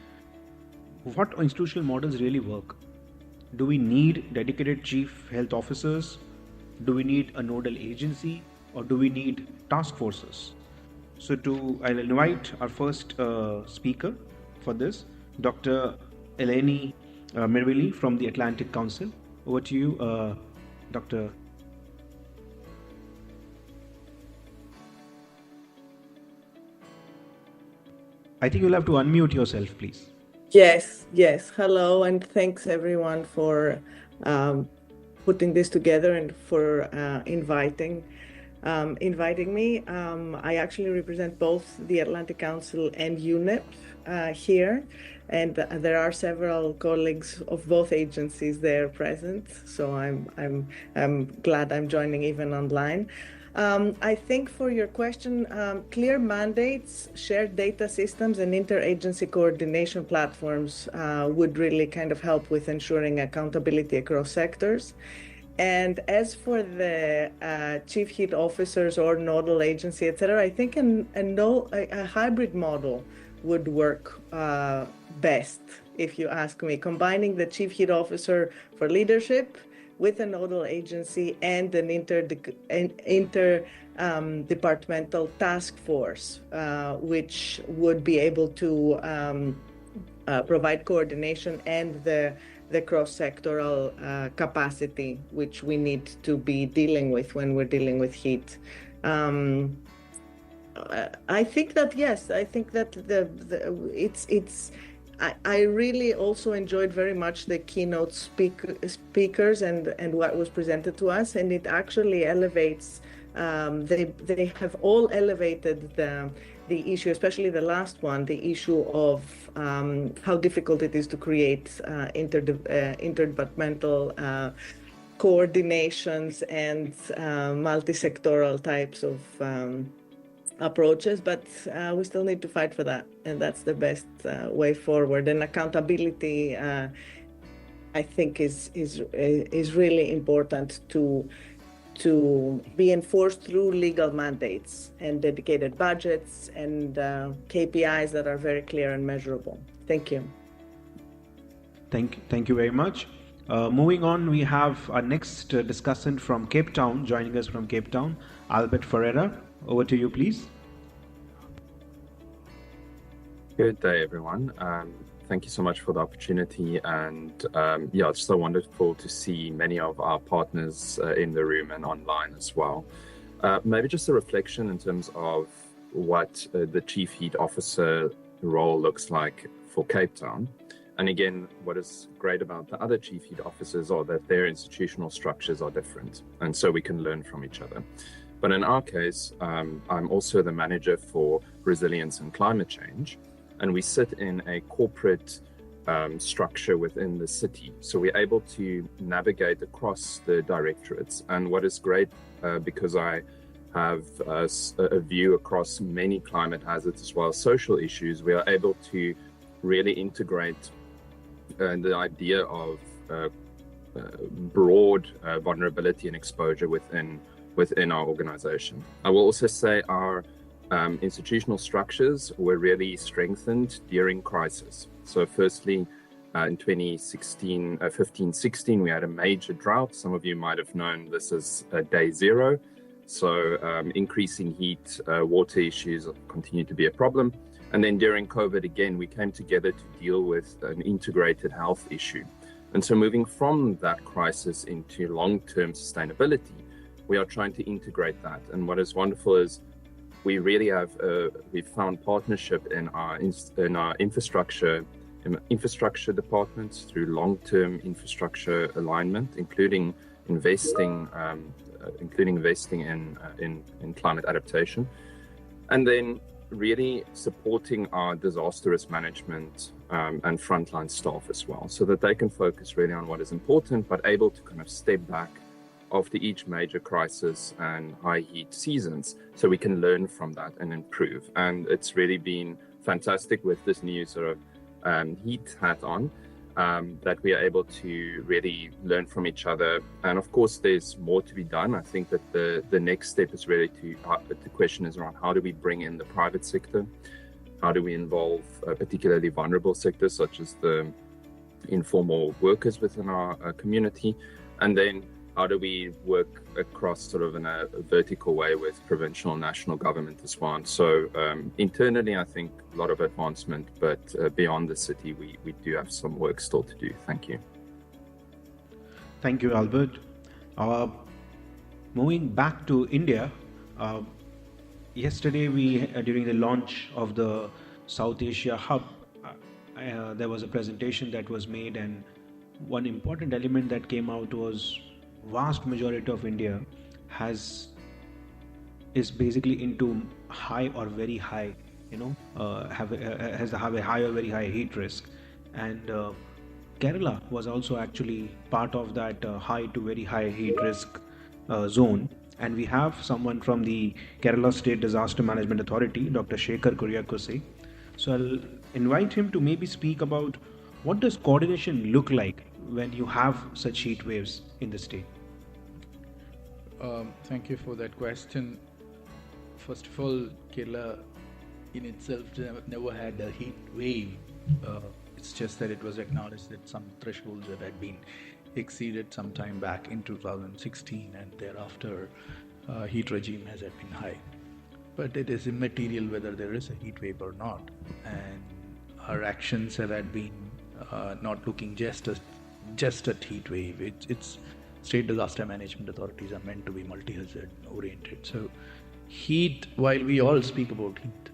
what institutional models really work? Do we need dedicated chief health officers? Do we need a nodal agency? Or do we need task forces? So I'll invite our first speaker for this, Dr. Eleni Mirvili from the Atlantic Council. Over to you, Dr. I think you'll have to unmute yourself, please. Yes. Hello, and thanks everyone for putting this together and for inviting me. I actually represent both the Atlantic Council and UNEP here, and there are several colleagues of both agencies there present. So I'm glad I'm joining even online. I think for your question, clear mandates, shared data systems, and interagency coordination platforms would really kind of help with ensuring accountability across sectors. And as for the chief heat officers or nodal agency, etc., I think a hybrid model would work best, if you ask me, combining the chief heat officer for leadership with a nodal agency and an interdepartmental task force, which would be able to provide coordination and the cross-sectoral capacity which we need to be dealing with when we're dealing with heat. I think that yes, I think that I really also enjoyed very much the keynote speakers and what was presented to us, and it actually elevates. They have all elevated the issue, especially the last one, the issue of how difficult it is to create interdepartmental coordinations and multi-sectoral types of approaches, but we still need to fight for that, and that's the best way forward. And accountability, I think, is really important to be enforced through legal mandates and dedicated budgets and KPIs that are very clear and measurable. Thank you. Thank you very much. Moving on, we have our next discussant from Cape Town, joining us from Cape Town, Albert Ferreira. Over to you, please. Good day, everyone. Thank you so much for the opportunity, and yeah, it's so wonderful to see many of our partners in the room and online as well. Maybe just a reflection in terms of what the Chief Heat Officer role looks like for Cape Town. And again, what is great about the other Chief Heat Officers are that their institutional structures are different, and so we can learn from each other. But in our case, I'm also the manager for resilience and climate change, and we sit in a corporate structure within the city. So we're able to navigate across the directorates. And what is great, because I have a view across many climate hazards as well as social issues, we are able to really integrate the idea of broad vulnerability and exposure within our organization. I will also say our institutional structures were really strengthened during crisis. So firstly, in 2015-16, we had a major drought. Some of you might have known this as day zero. So increasing heat, water issues continue to be a problem. And then during COVID, again, we came together to deal with an integrated health issue. And so moving from that crisis into long-term sustainability, we are trying to integrate that. And what is wonderful is we really have we've found partnership in our infrastructure departments through long-term infrastructure alignment, including investing in climate adaptation, and then really supporting our disaster risk management and frontline staff as well, so that they can focus really on what is important, but able to kind of step back after each major crisis and high heat seasons, so we can learn from that and improve. And it's really been fantastic with this new sort of heat hat on, that we are able to really learn from each other. And of course, there's more to be done. I think that the next step is really the question is around how do we bring in the private sector? How do we involve particularly vulnerable sectors such as the informal workers within our community? And then how do we work across sort of in a vertical way with provincial and national government as well? And so internally, I think a lot of advancement, but beyond the city, we do have some work still to do. Thank you. Thank you, Albert. Moving back to India, yesterday during the launch of the South Asia Hub, there was a presentation that was made, and one important element that came out was vast majority of India is basically into high or very high, has a high or very high heat risk, and Kerala was also actually part of that high to very high heat risk zone. And we have someone from the Kerala State Disaster Management Authority, Dr. Shekhar Kuriakose. So I'll invite him to maybe speak about what does coordination look like when you have such heat waves in the state. Thank you for that question. First of all, Kerala in itself never had a heat wave. It's just that it was acknowledged that some thresholds had been exceeded some time back in 2016, and thereafter heat regime has been high. But it is immaterial whether there is a heat wave or not, and our actions have been not looking just at heat wave. It's state disaster management authorities are meant to be multi-hazard oriented. So heat, while we all speak about heat,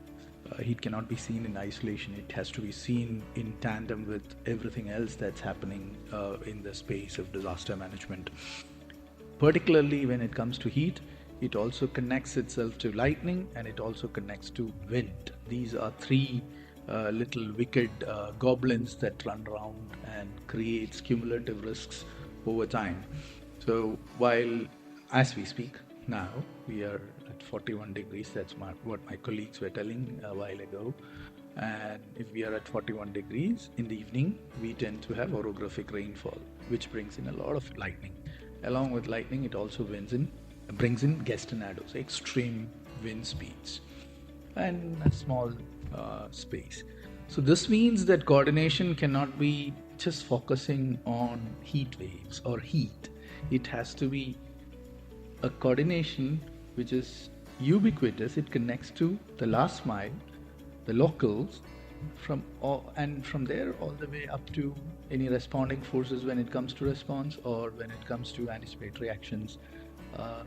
heat cannot be seen in isolation. It has to be seen in tandem with everything else that's happening in the space of disaster management. Particularly when it comes to heat, it also connects itself to lightning, and it also connects to wind. These are three little wicked goblins that run around and creates cumulative risks over time. So while, as we speak now, we are at 41 degrees, that's what my colleagues were telling a while ago, and if we are at 41 degrees in the evening, we tend to have orographic rainfall, which brings in a lot of lightning. Along with lightning, it also brings in gustinados, extreme wind speeds, and a small space. So this means that coordination cannot be just focusing on heat waves or heat. It has to be a coordination which is ubiquitous. It connects to the last mile, the locals, and from there all the way up to any responding forces when it comes to response, or when it comes to anticipatory actions,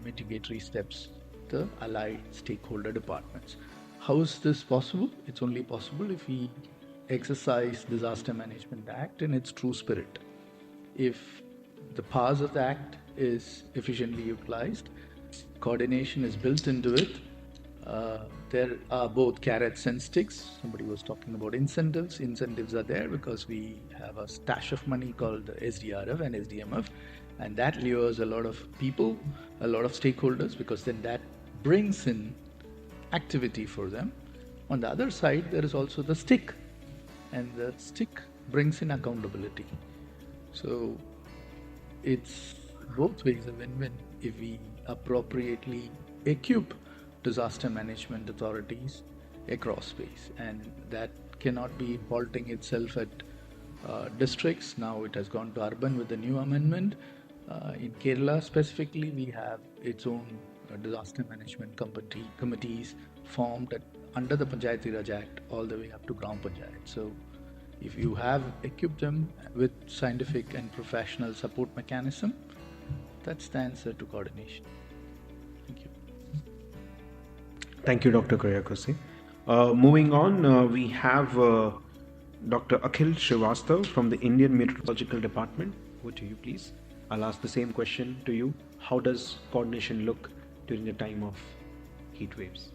mitigatory steps, the allied stakeholder departments. How is this possible? It's only possible if we exercise Disaster Management Act in its true spirit. If the powers of the Act is efficiently utilized, coordination is built into it. There are both carrots and sticks. Somebody was talking about incentives. Incentives are there because we have a stash of money called SDRF and SDMF, and that lures a lot of people, a lot of stakeholders, because then that brings in activity for them. On the other side, there is also the stick, and the stick brings in accountability. So it's both ways a win-win if we appropriately equip disaster management authorities across space, and that cannot be halting itself at districts. Now it has gone to urban with the new amendment. In Kerala specifically, we have its own disaster management committees formed under the Panchayati Raj Act all the way up to Gram Panchayat. So if you have equipped them with scientific and professional support mechanism, that's the answer to coordination. Thank you. Thank you, Dr. Koryakose. Moving on, we have Dr. Akhil Srivastav from the Indian Meteorological Department. Over to you, please. I'll ask the same question to you. How does coordination look during the time of heat waves?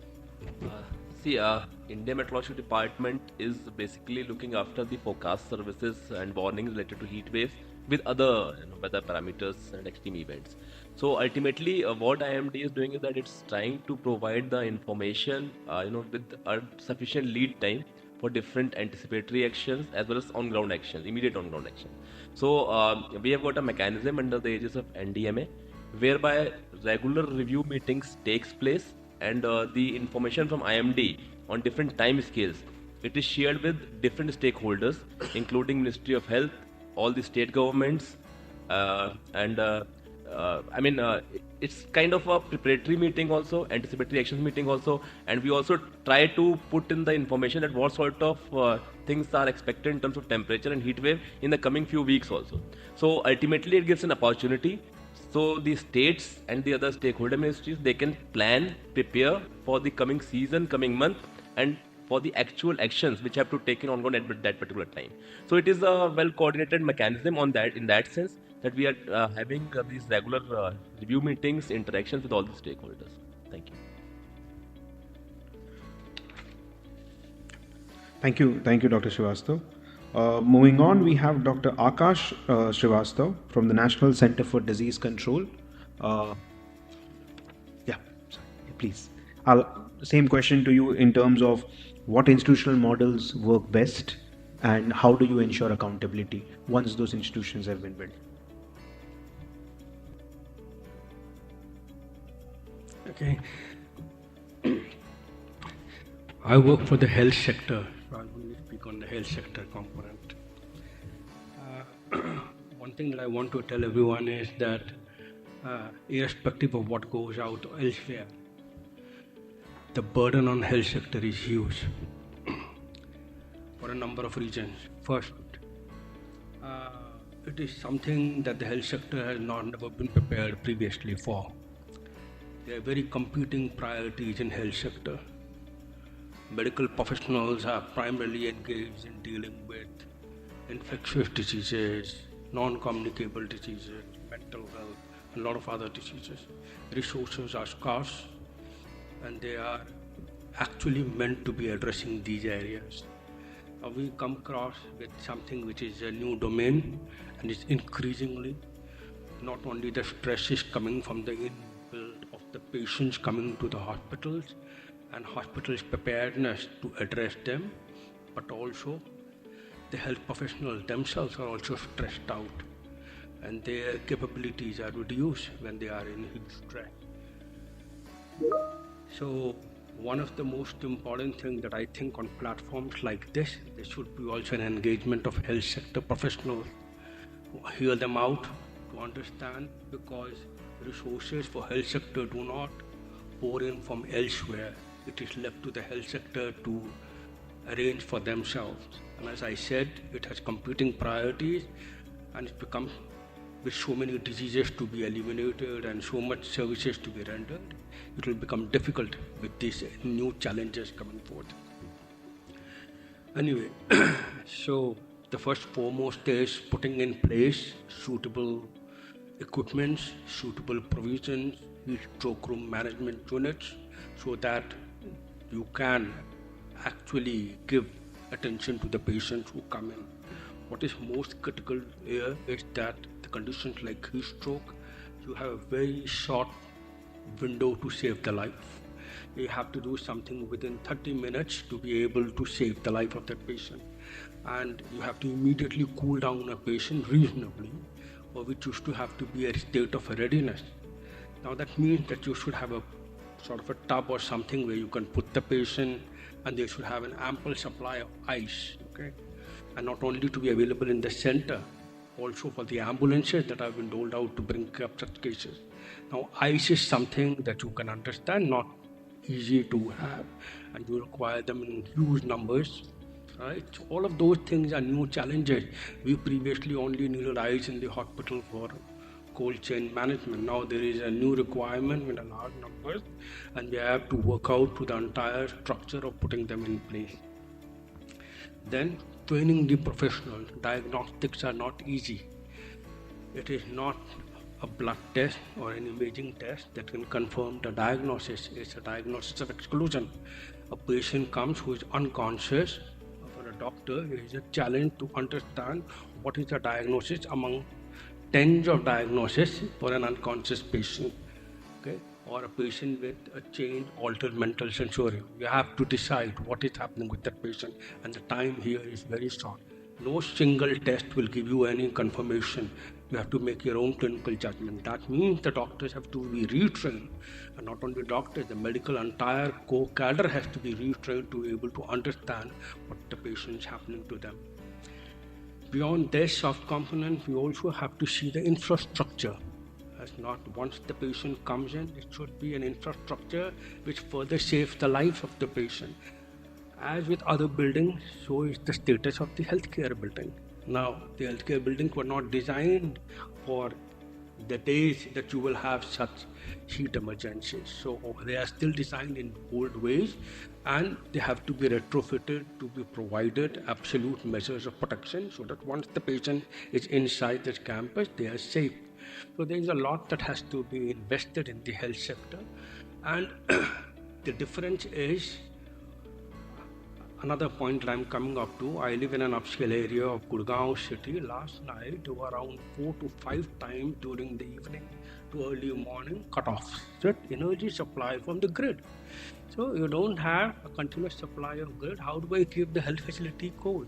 Indian Meteorological Department is basically looking after the forecast services and warnings related to heat waves with other weather parameters and extreme events. So ultimately, what IMD is doing is that it's trying to provide the information, with a sufficient lead time for different anticipatory actions as well as on-ground actions, immediate on-ground action. So we have got a mechanism under the aegis of NDMA, whereby regular review meetings takes place, and the information from IMD on different time scales, it is shared with different stakeholders, including Ministry of Health, all the state governments, it's kind of a preparatory meeting also, anticipatory actions meeting also, and we also try to put in the information that what sort of things are expected in terms of temperature and heat wave in the coming few weeks also. So ultimately it gives an opportunity so the states and the other stakeholder ministries, they can plan, prepare for the coming season, coming month, and for the actual actions which have to take in ongoing at that particular time. So it is a well coordinated mechanism on that, in that sense, that we are having these regular review meetings, interactions with all the stakeholders. Thank you. Thank you, Dr. Srivastav. Moving on, we have Dr. Akash Srivastav from the National Center for Disease Control. Please. Same question to you in terms of what institutional models work best and how do you ensure accountability once those institutions have been built? Okay. I work for the health sector, so I'll only speak on the health sector component. one thing that I want to tell everyone is that irrespective of what goes out elsewhere, the burden on health sector is huge for a number of reasons. First, it is something that the health sector has never been prepared previously for. There are very competing priorities in health sector. Medical professionals are primarily engaged in dealing with infectious diseases, non-communicable diseases, mental health, and a lot of other diseases. Resources are scarce, and they are actually meant to be addressing these areas. Now we come across with something which is a new domain, and it's increasingly not only the stress is coming from the inbuilt of the patients coming to the hospitals and hospitals' preparedness to address them, but also the health professionals themselves are also stressed out, and their capabilities are reduced when they are in huge stress. So one of the most important things that I think on platforms like this, there should be also an engagement of health sector professionals, hear them out to understand, because resources for health sector do not pour in from elsewhere. It is left to the health sector to arrange for themselves. And as I said, it has competing priorities, and it's become, with so many diseases to be eliminated and so much services to be rendered, it will become difficult with these new challenges coming forth. Anyway, so the first foremost is putting in place suitable equipments, suitable provisions, heat stroke room management units, so that you can actually give attention to the patients who come in. What is most critical here is that the conditions like heat stroke, you have a very short window to save the life. You have to do something within 30 minutes to be able to save the life of that patient. And you have to immediately cool down a patient reasonably, or which used to have to be a state of readiness. Now that means that you should have a sort of a tub or something where you can put the patient, and they should have an ample supply of ice, okay? And not only to be available in the center, also for the ambulances that have been doled out to bring up such cases. Now, ice is something that you can understand, not easy to have, and you require them in huge numbers, right? So all of those things are new challenges. We previously only needed ice in the hospital for cold chain management. Now there is a new requirement in a large numbers, and we have to work out to the entire structure of putting them in place. Then training the professionals. Diagnostics are not easy. It is not a blood test or an imaging test that can confirm the diagnosis. It's a diagnosis of exclusion. A patient comes who is unconscious. For a doctor, it is a challenge to understand what is the diagnosis among tens of diagnoses for an unconscious patient, okay, or a patient with a changed, altered mental sensorium. You have to decide what is happening with that patient, and the time here is very short. No single test will give you any confirmation. You have to make your own clinical judgment. That means the doctors have to be retrained, and not only doctors, the medical entire core cadre has to be retrained to be able to understand what the patient is happening to them. Beyond this soft component, we also have to see the infrastructure. As not once the patient comes in, it should be an infrastructure which further saves the life of the patient. As with other buildings, so is the status of the healthcare building. Now, the healthcare buildings were not designed for the days that you will have such heat emergencies. So they are still designed in old ways, and they have to be retrofitted to be provided absolute measures of protection, so that once the patient is inside this campus, they are safe. So there is a lot that has to be invested in the health sector, and the difference is another point that I'm coming up to. I live in an upscale area of Gurgaon city. Last night, there were around 4 to 5 times during the evening to early morning cutoffs. So energy supply from the grid. So you don't have a continuous supply of grid. How do I keep the health facility cold?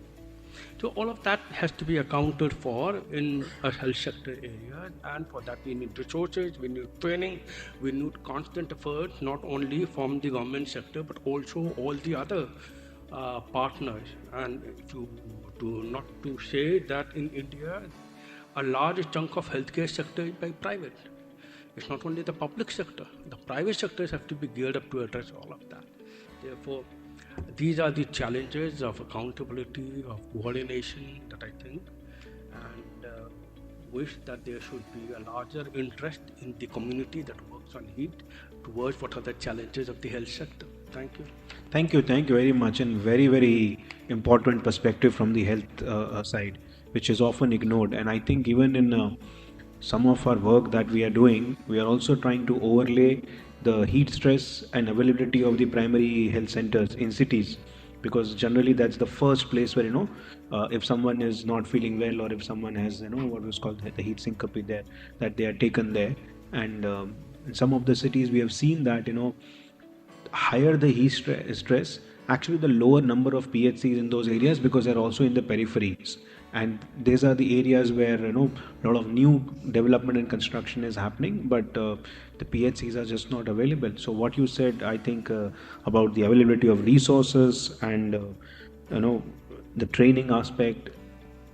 So all of that has to be accounted for in a health sector area, and for that we need resources, we need training, we need constant effort, not only from the government sector but also all the other partners. And not to say that in India a large chunk of healthcare sector is by private. It's not only the public sector. The private sectors have to be geared up to address all of that. Therefore, these are the challenges of accountability, of coordination that I think, and wish that there should be a larger interest in the community that works on heat towards what are the challenges of the health sector. Thank you. Thank you very much, and very important perspective from the health side, which is often ignored. And I think even in some of our work that we are doing, we are also trying to overlay the heat stress and availability of the primary health centers in cities, because generally that's the first place where if someone is not feeling well, or if someone has what was called the heat syncope there, that they are taken there. And in some of the cities we have seen that higher the heat stress, actually the lower number of PHCs in those areas, because they're also in the peripheries, and these are the areas where a lot of new development and construction is happening, but the PHCs are just not available. So what you said, I think, about the availability of resources and the training aspect,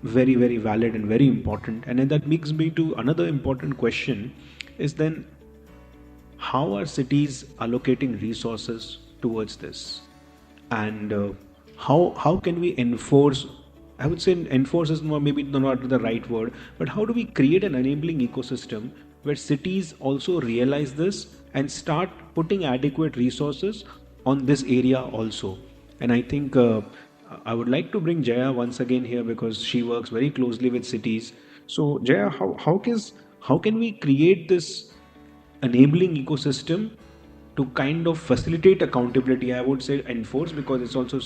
very valid and very important. And then that makes me to another important question, is then how are cities allocating resources towards this, and how can we enforce? I would say enforce is maybe not the right word, but how do we create an enabling ecosystem where cities also realize this and start putting adequate resources on this area also? And I think I would like to bring Jaya once again here, because she works very closely with cities. So Jaya, how can we create this enabling ecosystem to kind of facilitate accountability? I would say enforce, because it's also,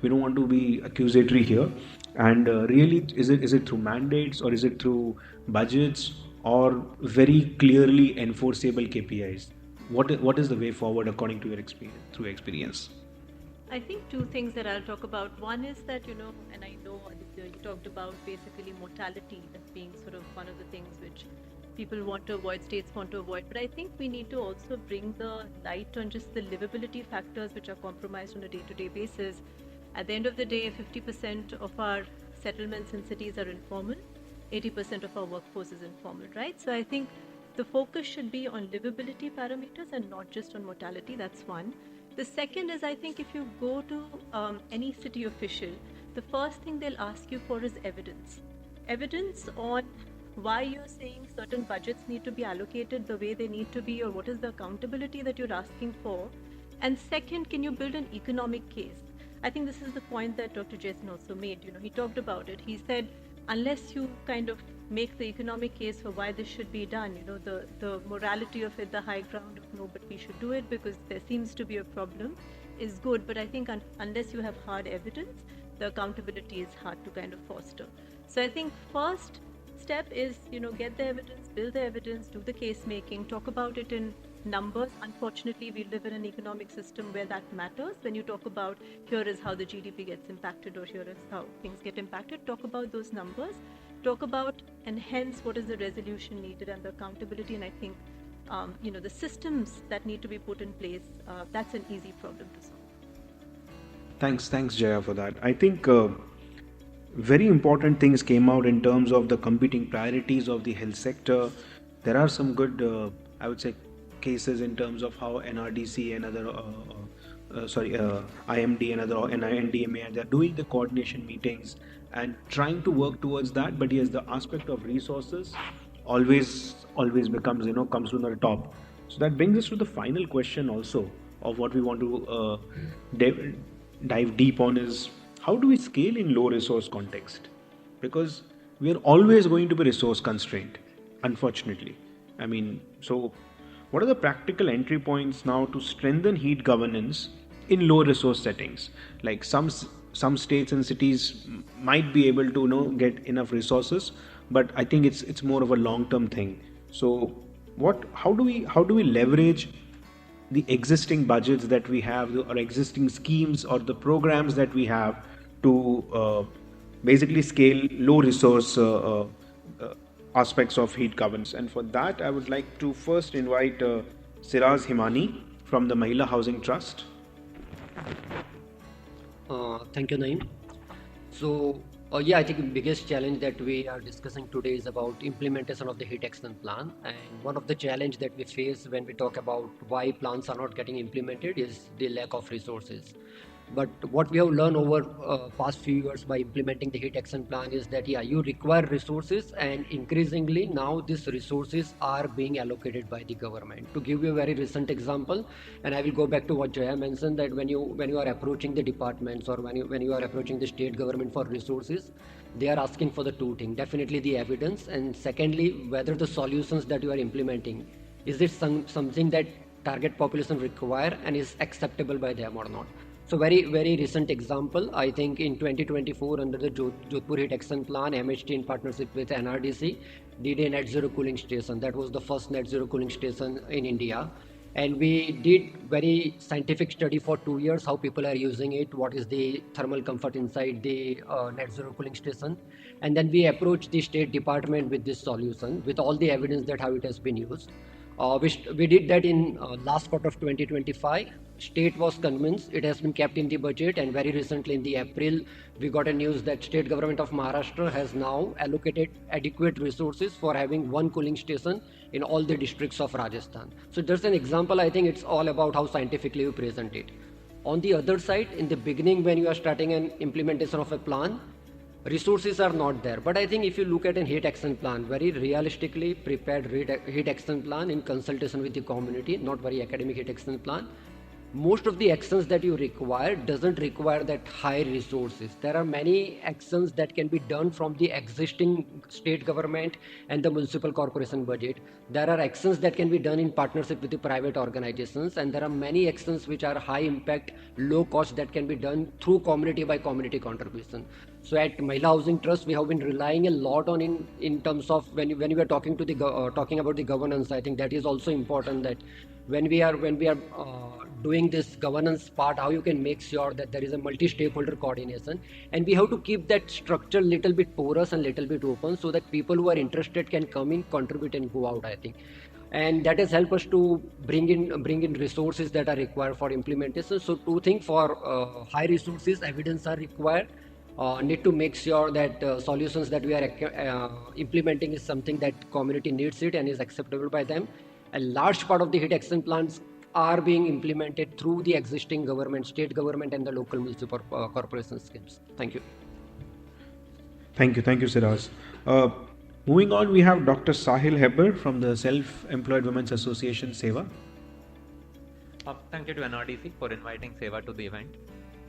we don't want to be accusatory here. And really, is it through mandates, or is it through budgets, or very clearly enforceable KPIs? What is the way forward according to your experience? I think two things that I'll talk about. One is that, and I know Aditya, you talked about basically mortality as being sort of one of the things which people want to avoid, states want to avoid. But I think we need to also bring the light on just the livability factors which are compromised on a day-to-day basis. At the end of the day, 50% of our settlements in cities are informal, 80% of our workforce is informal, right? So I think the focus should be on livability parameters and not just on mortality. That's one. The second is, I think if you go to any city official, the first thing they'll ask you for is evidence. Evidence on why you're saying certain budgets need to be allocated the way they need to be, or what is the accountability that you're asking for. And second, can you build an economic case? I think this is the point that Dr. Jason also made. He talked about it. He said, unless you kind of make the economic case for why this should be done, the morality of it, the high ground of no, but we should do it because there seems to be a problem, is good. But I think unless you have hard evidence, the accountability is hard to kind of foster. So I think first step is, get the evidence, build the evidence, do the case making, talk about it in numbers. Unfortunately, we live in an economic system where that matters. When you talk about here is how the GDP gets impacted, or here is how things get impacted, talk about those numbers, talk about, and hence what is the resolution needed and the accountability. And I think the systems that need to be put in place, that's an easy problem to solve. Thanks Jaya for that. I think very important things came out in terms of the competing priorities of the health sector. There are some good I would say cases in terms of how NRDC and other IMD and other NDMA, they're doing the coordination meetings and trying to work towards that. But yes, the aspect of resources always becomes comes to the top. So that brings us to the final question also of what we want to dive deep on, is how do we scale in low resource context? Because we are always going to be resource constrained, unfortunately. So what are the practical entry points now to strengthen heat governance in low resource settings? Like some states and cities might be able to get enough resources, but I think it's more of a long-term thing. So how do we leverage the existing budgets that we have, or existing schemes, or the programs that we have to basically scale low resource aspects of heat governance? And for that, I would like to first invite Siraz Himani from the Mahila Housing Trust. Thank you, Naeem. So Yeah, I think the biggest challenge that we are discussing today is about implementation of the heat action plan. And one of the challenge that we face when we talk about why plans are not getting implemented is the lack of resources. But what we have learned over past few years by implementing the heat action plan is that yeah, you require resources, and increasingly now these resources are being allocated by the government. To give you a very recent example, and I will go back to what Jaya mentioned, that when you are approaching the departments or when you are approaching the state government for resources, they are asking for the two things: definitely the evidence, and secondly whether the solutions that you are implementing, is it something that target population require and is acceptable by them or not. So very recent example, I think in 2024 under the Jodhpur Heat Action Plan, MHT in partnership with NRDC did a net zero cooling station. That was the first net zero cooling station in India. And we did very scientific study for 2 years, how people are using it, what is the thermal comfort inside the net zero cooling station. And then we approached the state department with this solution, with all the evidence that how it has been used. We did that in last quarter of 2025. State was convinced, it has been kept in the budget, and very recently in the April, we got a news that state government of Maharashtra has now allocated adequate resources for having one cooling station in all the districts of Rajasthan. So there's an example. I think it's all about how scientifically you present it. On the other side, in the beginning when you are starting an implementation of a plan, resources are not there. But I think if you look at a heat action plan, very realistically prepared heat action plan in consultation with the community, not very academic heat action plan, most of the actions that you require doesn't require that high resources. There are many actions that can be done from the existing state government and the municipal corporation budget. There are actions that can be done in partnership with the private organizations, and there are many actions which are high impact, low cost, that can be done through community by community contribution. So at Mahila Housing Trust, we have been relying a lot on in terms of when we are talking to the talking about the governance. I think that is also important, that when we are doing this governance part, how you can make sure that there is a multi-stakeholder coordination, and we have to keep that structure little bit porous and little bit open, so that people who are interested can come in, contribute, and go out, I think. And that has helped us to bring in resources that are required for implementation. So two things: for high resources, evidence are required. Need to make sure that solutions that we are implementing is something that community needs it and is acceptable by them. A large part of the heat action plans are being implemented through the existing government, state government, and the local municipal corporation schemes. Thank you. Thank you, Siraj. Moving on, we have Dr. Sahil Hebber from the Self-Employed Women's Association, SEWA. Thank you to NRDC for inviting SEWA to the event.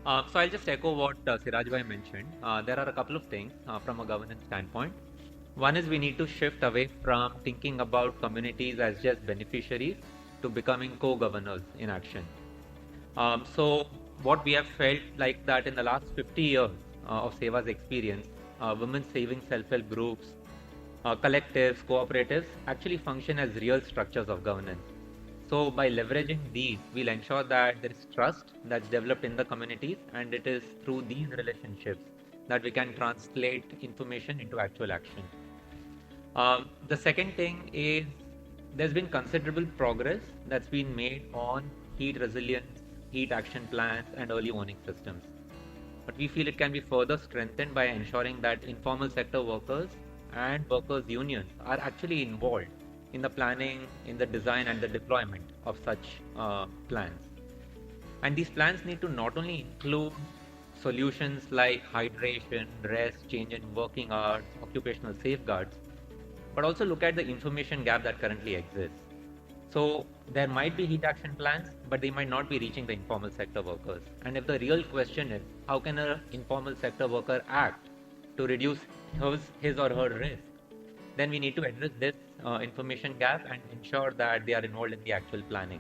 So I'll just echo what Siraj Bhai mentioned. There are a couple of things from a governance standpoint. One is we need to shift away from thinking about communities as just beneficiaries to becoming co-governors in action. So what we have felt like that in the last 50 years of SEWA's experience, women's savings self-help groups, collectives, cooperatives actually function as real structures of governance. So by leveraging these, we'll ensure that there is trust that's developed in the communities, and it is through these relationships that we can translate information into actual action. The second thing is there's been considerable progress that's been made on heat resilience, heat action plans, and early warning systems. But we feel it can be further strengthened by ensuring that informal sector workers and workers' unions are actually involved in the planning, in the design, and the deployment of such plans. And these plans need to not only include solutions like hydration, rest, change in working hours, occupational safeguards, but also look at the information gap that currently exists. So there might be heat action plans, but they might not be reaching the informal sector workers. And if the real question is, how can an informal sector worker act to reduce his or her risk, then we need to address this information gap and ensure that they are involved in the actual planning.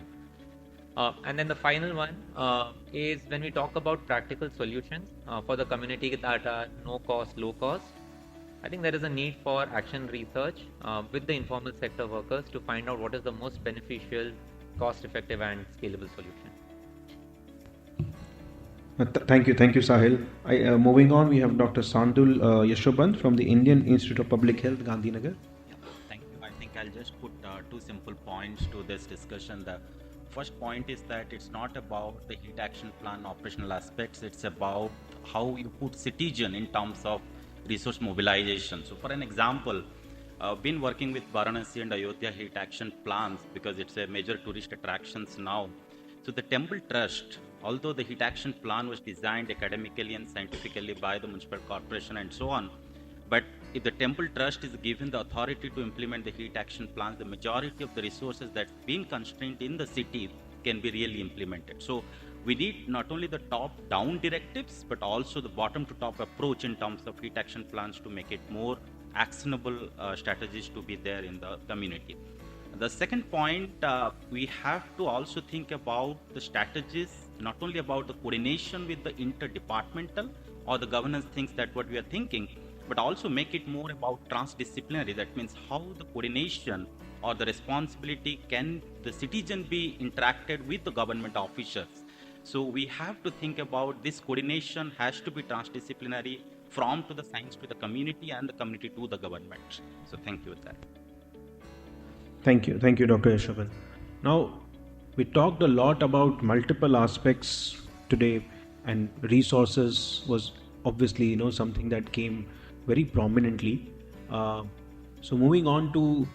And then the final one is when we talk about practical solutions for the community that are no cost, low cost, I think there is a need for action research with the informal sector workers to find out what is the most beneficial, cost-effective, and scalable solution. Thank you, Sahil. Moving on, we have Dr. Sandul Yashobant from the Indian Institute of Public Health, Gandhinagar. Yeah, thank you. I think I'll just put two simple points to this discussion. The first point is that it's not about the heat action plan operational aspects. It's about how you put citizen in terms of resource mobilization. So for an example, been working with Varanasi and Ayodhya heat action plans because it's a major tourist attractions now. So the temple trust, although the heat action plan was designed academically and scientifically by the municipal corporation and so on, but if the temple trust is given the authority to implement the heat action plans, the majority of the resources that's being constrained in the city can be really implemented. So we need not only the top-down directives, but also the bottom-to-top approach in terms of heat action plans to make it more actionable strategies to be there in the community. The second point, we have to also think about the strategies, not only about the coordination with the interdepartmental or the governance things that what we are thinking, but also make it more about transdisciplinary. That means how the coordination or the responsibility can the citizen be interacted with the government officials. So we have to think about this coordination has to be transdisciplinary from to the science to the community and the community to the government. So thank you with that. Thank you, Dr. Yashovan. Now, we talked a lot about multiple aspects today, and resources was obviously something that came very prominently. So moving on to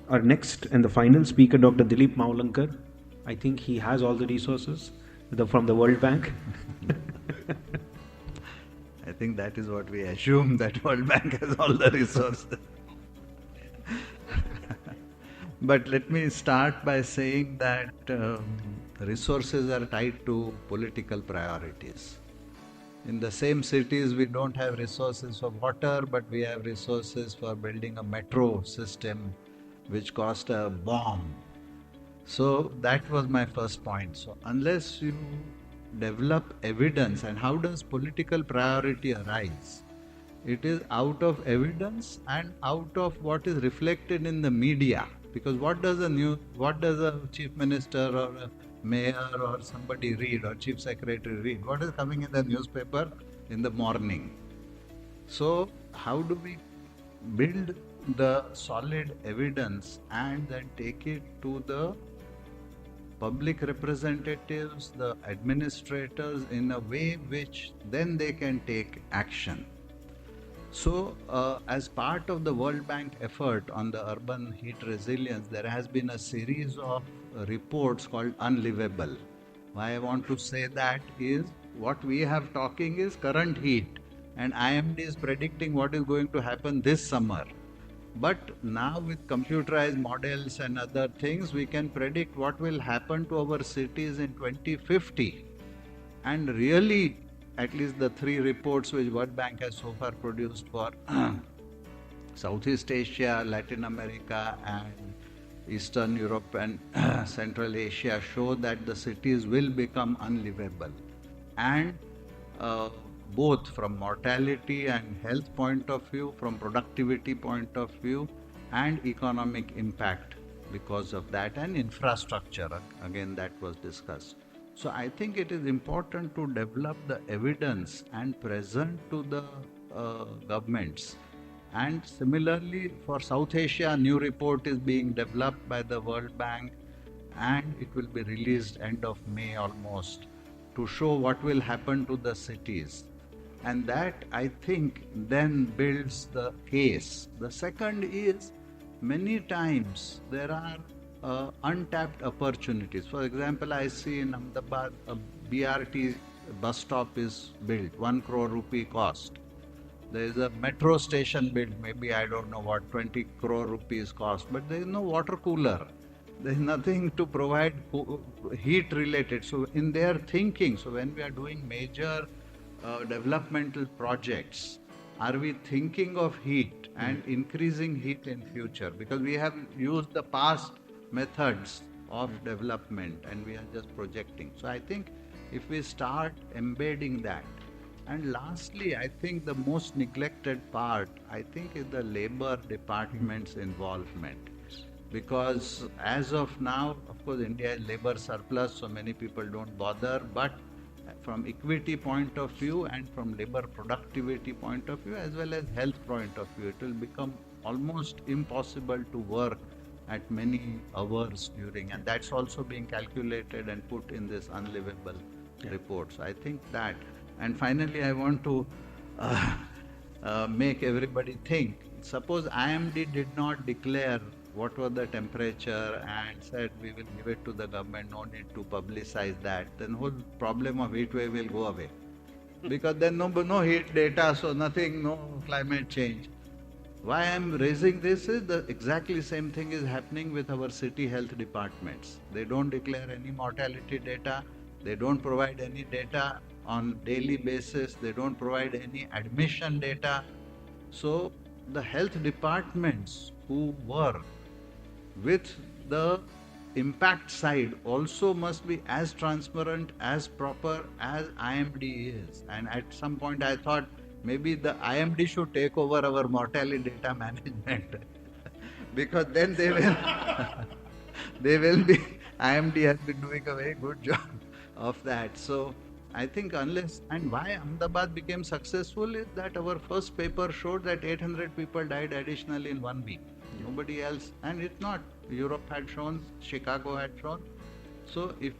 our next and the final speaker, Dr. Dilip Maulankar. I think he has all the resources from the World Bank. I think that is what we assume, that World Bank has all the resources. But let me start by saying that resources are tied to political priorities. In the same cities, we don't have resources for water, but we have resources for building a metro system, which cost a bomb. So that was my first point. So unless you develop evidence, and how does political priority arise? It is out of evidence and out of what is reflected in the media. Because what does a chief minister or a mayor or somebody read, or chief secretary read? What is coming in the newspaper in the morning? So how do we build the solid evidence and then take it to the public representatives, the administrators, in a way which then they can take action? So, as part of the World Bank effort on the urban heat resilience, there has been a series of reports called Unlivable. Why I want to say that is, what we have talking is current heat, and IMD is predicting what is going to happen this summer. But now with computerized models and other things, we can predict what will happen to our cities in 2050. And really, at least the 3 reports which World Bank has so far produced for Southeast Asia, Latin America and Eastern Europe and Central Asia show that the cities will become unlivable. And both from mortality and health point of view, from productivity point of view, and economic impact because of that, and infrastructure, again that was discussed. So I think it is important to develop the evidence and present to the governments. And similarly for South Asia, a new report is being developed by the World Bank, and it will be released end of May almost, to show what will happen to the cities. And that, I think, then builds the case. The second is, many times there are untapped opportunities. For example, I see in Ahmedabad a BRT bus stop is built, 1 crore rupee cost. There is a metro station built, maybe I don't know what, 20 crore rupees cost, but there is no water cooler. There is nothing to provide heat related. So in their thinking, so when we are doing major developmental projects, are we thinking of heat and increasing heat in future? Because we have used the past methods of development and we are just projecting. So I think if we start embedding that. And lastly, I think the most neglected part, I think, is the labor department's involvement. Because as of now, of course, India is labor surplus, so many people don't bother, but from equity point of view and from labor productivity point of view as well as health point of view, it will become almost impossible to work at many hours during, and that's also being calculated and put in this unlivable report. So I think that, And finally, I want to make everybody think. Suppose IMD did not declare what was the temperature and said we will give it to the government, no need to publicize that, then whole problem of heat wave will go away. Because then no heat data, so nothing, no climate change. Why I am raising this is the exactly same thing is happening with our city health departments. They don't declare any mortality data, they don't provide any data on daily basis, they don't provide any admission data. So the health departments who work with the impact side also must be as transparent, as proper as IMD is. And at some point I thought maybe the IMD should take over our mortality data management because then they will be, IMD has been doing a very good job of that. So I think unless, and why Ahmedabad became successful is that our first paper showed that 800 people died additionally in 1 week. Nobody else, and it's not, Europe had shown, Chicago had shown. So if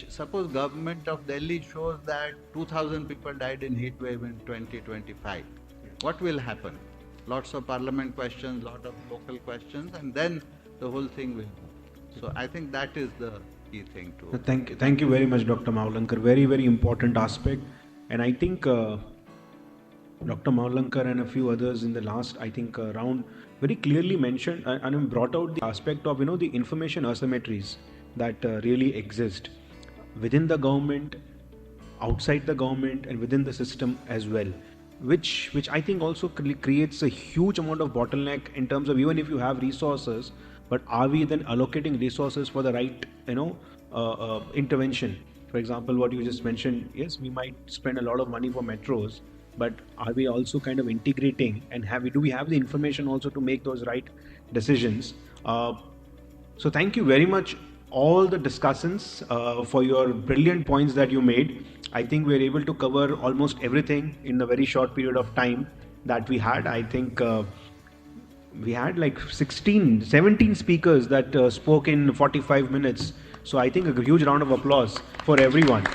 suppose government of Delhi shows that 2000 people died in heat wave in 2025, what will happen? Lots of parliament questions, lot of local questions, and then the whole thing will move. So I think that is the key thing to... Thank you very much, Dr. Maulankar. Very, very important aspect. And I think Dr. Maulankar and a few others in the last, round very clearly mentioned and brought out the aspect of, the information asymmetries that really exist within the government, outside the government, and within the system as well, which I think also creates a huge amount of bottleneck in terms of even if you have resources, but are we then allocating resources for the right, intervention? For example, what you just mentioned, yes, we might spend a lot of money for metros, but are we also kind of integrating and do we have the information also to make those right decisions? So thank you very much, all the discussants, for your brilliant points that you made. I think we were able to cover almost everything in a very short period of time that we had. I think we had like 17 speakers that spoke in 45 minutes. So I think a huge round of applause for everyone.